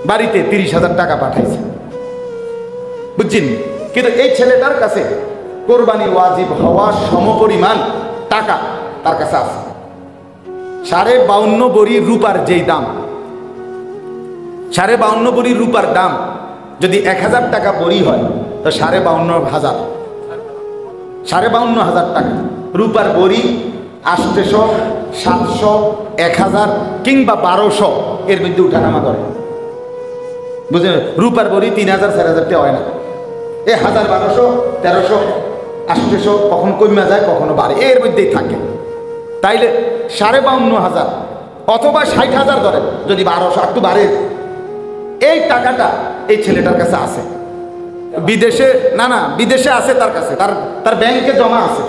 বাড়িতে 30,000 টাকা পাঠাইছে, বুঝছেন? কিন্তু এই ছেলেটার কাছে কোরবানি ওয়াজিব হওয়া সমপরিমাণ টাকা তার কাছে আছে। 52.5 ভরি রূপার যেই দাম, 52.5 ভরি রূপার দাম যদি 1,000 টাকা ভরি হয়, তো 52,500, 52,500 টাকা রূপার ভরি। 800, 700, 1,000 কিংবা 1200 এর মধ্যে উঠানামা করে, বুঝলেন? রূপার ভরি 3,000 4,000 টাকা হয় না, 1,000 1200 1300 800, কখনো কমে যায় কখনো বাড়ে, এর মধ্যেই থাকে। তাইলে 52,500 অথবা 60,000 ধরে, যদি 1200 একটু বাড়ে, এই টাকাটা এই ছেলেটার কাছে আছে। বিদেশে না বিদেশে আছে, তার কাছে, তার ব্যাংকে জমা আছে,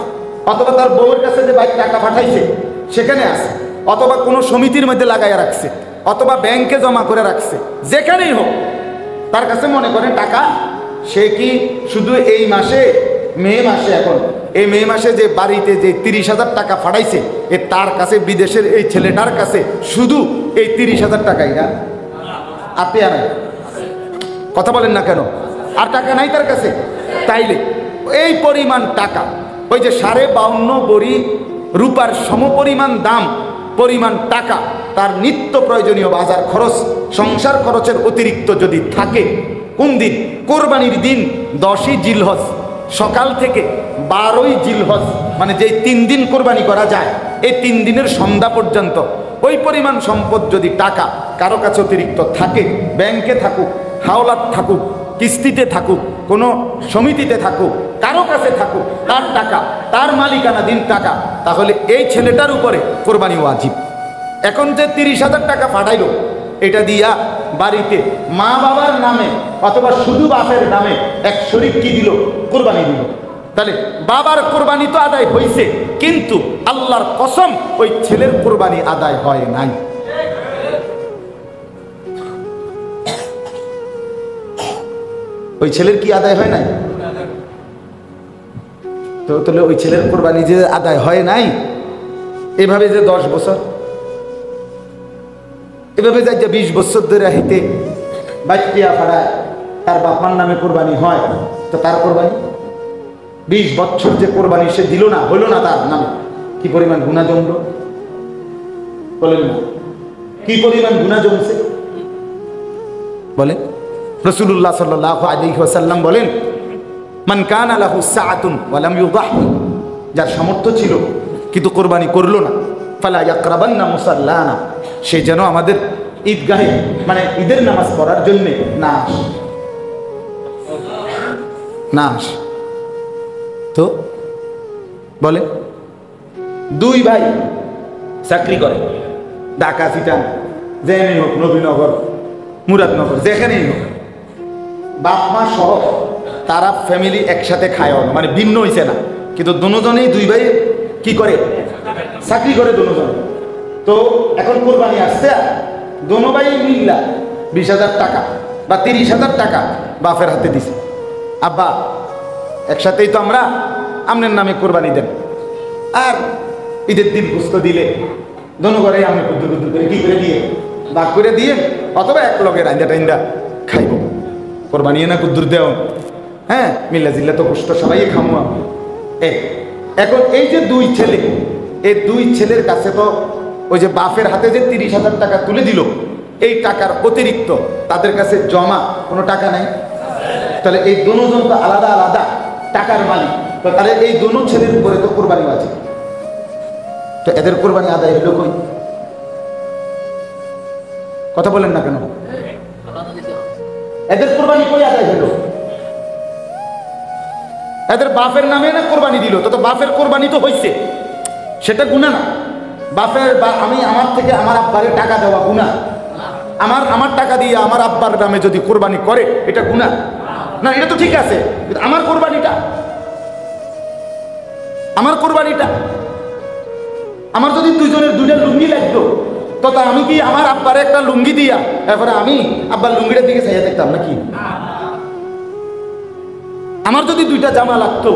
অথবা তার বউয়ের কাছে যে ভাই টাকা পাঠাইছে সেখানে আছে, অথবা কোনো সমিতির মধ্যে লাগাইয়া রাখছে, অথবা ব্যাংকে জমা করে রাখছে, যেখানেই হোক তার কাছে মনে করেন টাকা। সে কি শুধু এই মাসে, মে মাসে, এখন এই মে মাসে যে বাড়িতে যে 30,000 টাকা পাঠাইছে, তার কাছে, বিদেশের এই ছেলেটার কাছে শুধু এই 30,000 টাকাই না? আপনি আর কথা বলেন না কেন? আর টাকা নাই তার কাছে? তাইলে এই পরিমাণ টাকা, ওই যে 52.5 ভরি রূপার সমপরিমাণ দাম পরিমাণ টাকা, তার নিত্য প্রয়োজনীয় বাজার খরচ, সংসার খরচের অতিরিক্ত যদি থাকে, কোন দিন? কোরবানির দিন 10ই জিলহজ সকাল থেকে 12ই জিলহজ, মানে যেই 3 দিন কোরবানি করা যায়, এই 3 দিনের সন্ধ্যা পর্যন্ত ওই পরিমাণ সম্পদ যদি টাকা কারো কাছে অতিরিক্ত থাকে, ব্যাংকে থাকুক, হাওলাত থাকুক, কিস্তিতে থাকুক, কোনো সমিতিতে থাকুক, কারো কাছে থাকুক, তার টাকা, তার মালিকানাধীন টাকা, তাহলে এই ছেলেটার উপরে কোরবানি ওয়াজিব। এখন যে 30,000 টাকা পাঠাইলো, এটা দিয়া বাড়িতে মা বাবার নামে অথবা শুধু বাপের নামে এক শরীক কি দিল? কোরবানি দিল। তাহলে বাবার কোরবানি তো আদায় হয়েছে, কিন্তু আল্লাহর কসম ওই ছেলের কোরবানি আদায় হয় নাই। ওই ছেলের কি আদায় হয় নাই? তো তাহলে ওই ছেলের কোরবানি যে আদায় হয় নাই, এভাবে যে 10 বছর, এভাবে যাই যে 20 বছর ধরে হাইতে বাচ্চিয়া ফাড়ায় তার বাপমার নামে কোরবানি হয়, তো তার কোরবানি 20 বছর যে কোরবানি সে দিল না, হইল না তার নামে, কি পরিমাণ গুনাহ জমল বলেন না? কি পরিমাণ গুনাহ জমছে বলে? রাসূলুল্লাহ সাল্লাল্লাহু আলাইহি ওয়াসাল্লাম বলেন, মান কানা লাহু সাআতুন ওয়া লাম ইউদাহি, যার সামর্থ্য ছিল কিন্তু কোরবানি করলো না, ফালা ইয়াকরাবান্না মুসাল্লানা, সে যেন আমাদের ঈদগাহে মানে ঈদের নামাজ পড়ার জন্য না আসে, না আসে। তো বলে 2 ভাই চাকরি করে, ঢাকা, চিটাং, যেখানেই হোক, নবীনগর, মুরাদনগর, যেখানেই হোক, বাপ মা সহ তারা ফ্যামিলি একসাথে খায়, মানে ভিন্ন হয়েছে না, কিন্তু দুজনেই 2 ভাই কি করে? চাকরি করে দুজনে। তো এখন কোরবানি আসছে, দোনো ভাই মিল্লা 20,000 টাকা বা 30,000 টাকা বাপের হাতে দিছে, আব্বা একসাথেই তো আমরা আমনের নামে কোরবানি দেন, আর ঈদের দিন গোস্ত দিলে দোনো ঘরে আমি কুদ্দুর কুদ্দুর করে কি করে দিয়ে ভাগ করে দিয়ে, অথবা এক লগে রাইন্দা টাইন্দা খাইব, কোরবানি না কুদ্দুর দেও, হ্যাঁ মিল্লা জিল্লা তো গোস্ত সবাই খামো। এখন এই যে 2 ছেলে, এই 2 ছেলের কাছে তো ওই যে বাপের হাতে যে 30,000 টাকা তুলে দিল, এই টাকার অতিরিক্ত তাদের কাছে জমা কোনো টাকা নাই। তাহলে এই দুজন তো আলাদা আলাদা টাকার মালিক, তো তাহলে এই 2 ছেলের উপরে তো কোরবানি আছে, তো এদের কোরবানি আদায় হলো কই? কথা বলেন না কেন? এদের কোরবানি কই আদায় হলো? এদের বাপের নামে না কোরবানি দিল, তো বাপের কোরবানি তো হইছে, সেটা গুনাহ না? বাপের বা আমি আমার থেকে আমার আব্বারে টাকা দেওয়া গুনাহ? আমার টাকা দিয়ে আমার আব্বার নামে যদি কোরবানি করে এটা গুনাহ না? এটা তো ঠিক আছে, কিন্তু আমার কোরবানিটা, আমার যদি 2 জনের 2টা লুঙ্গি লাগতো, তো আমি কি আমার আব্বারে একটা লুঙ্গি দিয়া এরপরে আমি আব্বার লুঙ্গিটার দিকে চাইয়া দেখতাম নাকি? আমার যদি 2টা জামা লাগতো,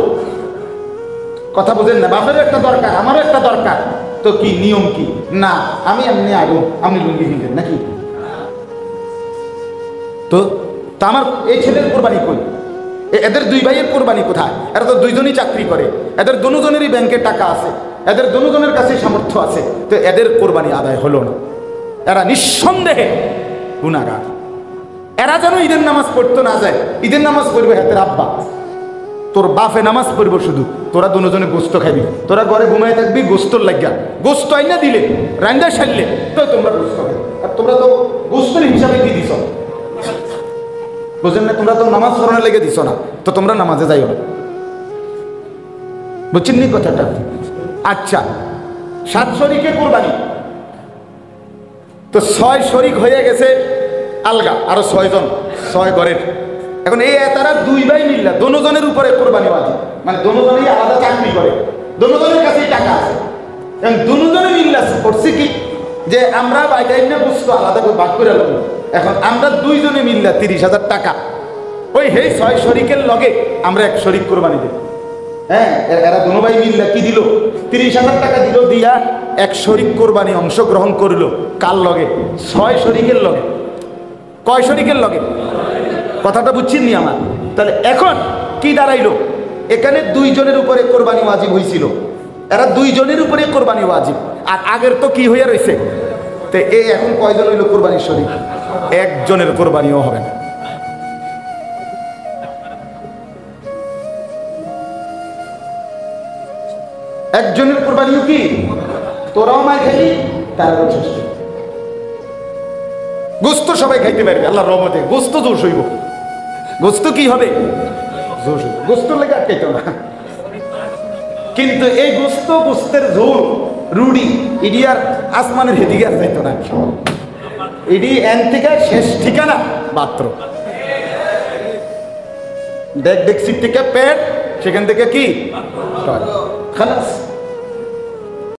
কথা বোঝেন না? বাপেরও একটা দরকার, আমারও একটা দরকার, তো কি নিয়ম কি? না আমি এমনি আগে আপনি লুঙ্গি কিনতেন নাকি? তো আমার এই ছেলের কোরবানি কই? এদের 2 ভাইয়ের কোরবানি কোথায়? এরা তো 2 জনই চাকরি করে, এদের দুজনেরই ব্যাংকে টাকা আছে, এদের দুজনের কাছে সামর্থ্য আছে, তো এদের কোরবানি আদায় হলো না। এরা নিঃসন্দেহে গুনাহগার। এরা যেন ঈদের নামাজ পড়তো না যায়, ঈদের নামাজ পড়বে হাতের আব্বা, তোর বাপে নামাজ পড়বো শুধু, তোরা দুজনে গোস্ত খাবি, তোরা ঘরে ঘুমাই থাকবি, গোস্তর লাগিয়া গোস্ত আইনা দিলে রান্দা সারলে তো তোমরা গোস্ত খাবি, আর তোমরা তো গোস্তের হিসাবে কি দিছ? বুঝলেন না? তোমরা তো নামাজ পড়ানো লেগে দিছ না, তো তোমরা নামাজে যাইও না, বুঝছেন নি কথাটা? আচ্ছা, 7 শরীকে কোরবানি, তো 6 শরীক হয়ে গেছে আলগা, আরো 6 জন, 6 ঘরের। এখন এই তারা 2 ভাই মিল্লা দুজনের উপরে কোরবানি ওয়াজিব, মানে দুজনেই আলাদা চাকরি করে, দুজনের কাছেই টাকা আছে, এবং দুজনে মিল্লা করছে কি যে আমরা বাইরে না বস্তু আলাদা করে ভাগ করে নেব। এখন আমরা 2 জনে মিল্লা 30,000 টাকা ওই 6 শরীকের লগে আমরা 1 শরীক কোরবানি দেব। হ্যাঁ, এরা 2 ভাই মিল্লা কি দিল? 30,000 টাকা দিল, দিয়া 1 শরীক কোরবানি অংশগ্রহণ করলো। কার লগে? 6 শরীকের লগে। কয় শরীকের লগে? কথাটা বুঝছেন নি আমার? তাহলে এখন কি দাঁড়াইলো? এখানে দুইজনের উপরে কোরবানি ওয়াজিব হয়েছিল, এরা দুইজনের উপরে কোরবানি ওয়াজিব, আর আগের তো কি হইয়া রয়েছে। তো এই এখন কয়জন হইল কোরবানির শরীক? একজনের কোরবানিও হবে না। একজনের কোরবানিও কি তোরাও মায় খাইলি, তারাও ষষ্ঠ। গোস্ত সবাই খাইতে পারবে আল্লাহর রহমতে, গোস্ত জোর হইব, গোস্ত কি হবে জোর হইব, গোস্তর লেগে আটকাইতো না। কিন্তু এই গোস্ত, গোস্তের ঝোল, রুডি, ইডি আর আসমানের হেদিকে আর যাইতো না, ইডি এন থেকে শেষ ঠিকানা মাত্র। ডেকসির থেকে পেট, সেখান থেকে কি খালাস।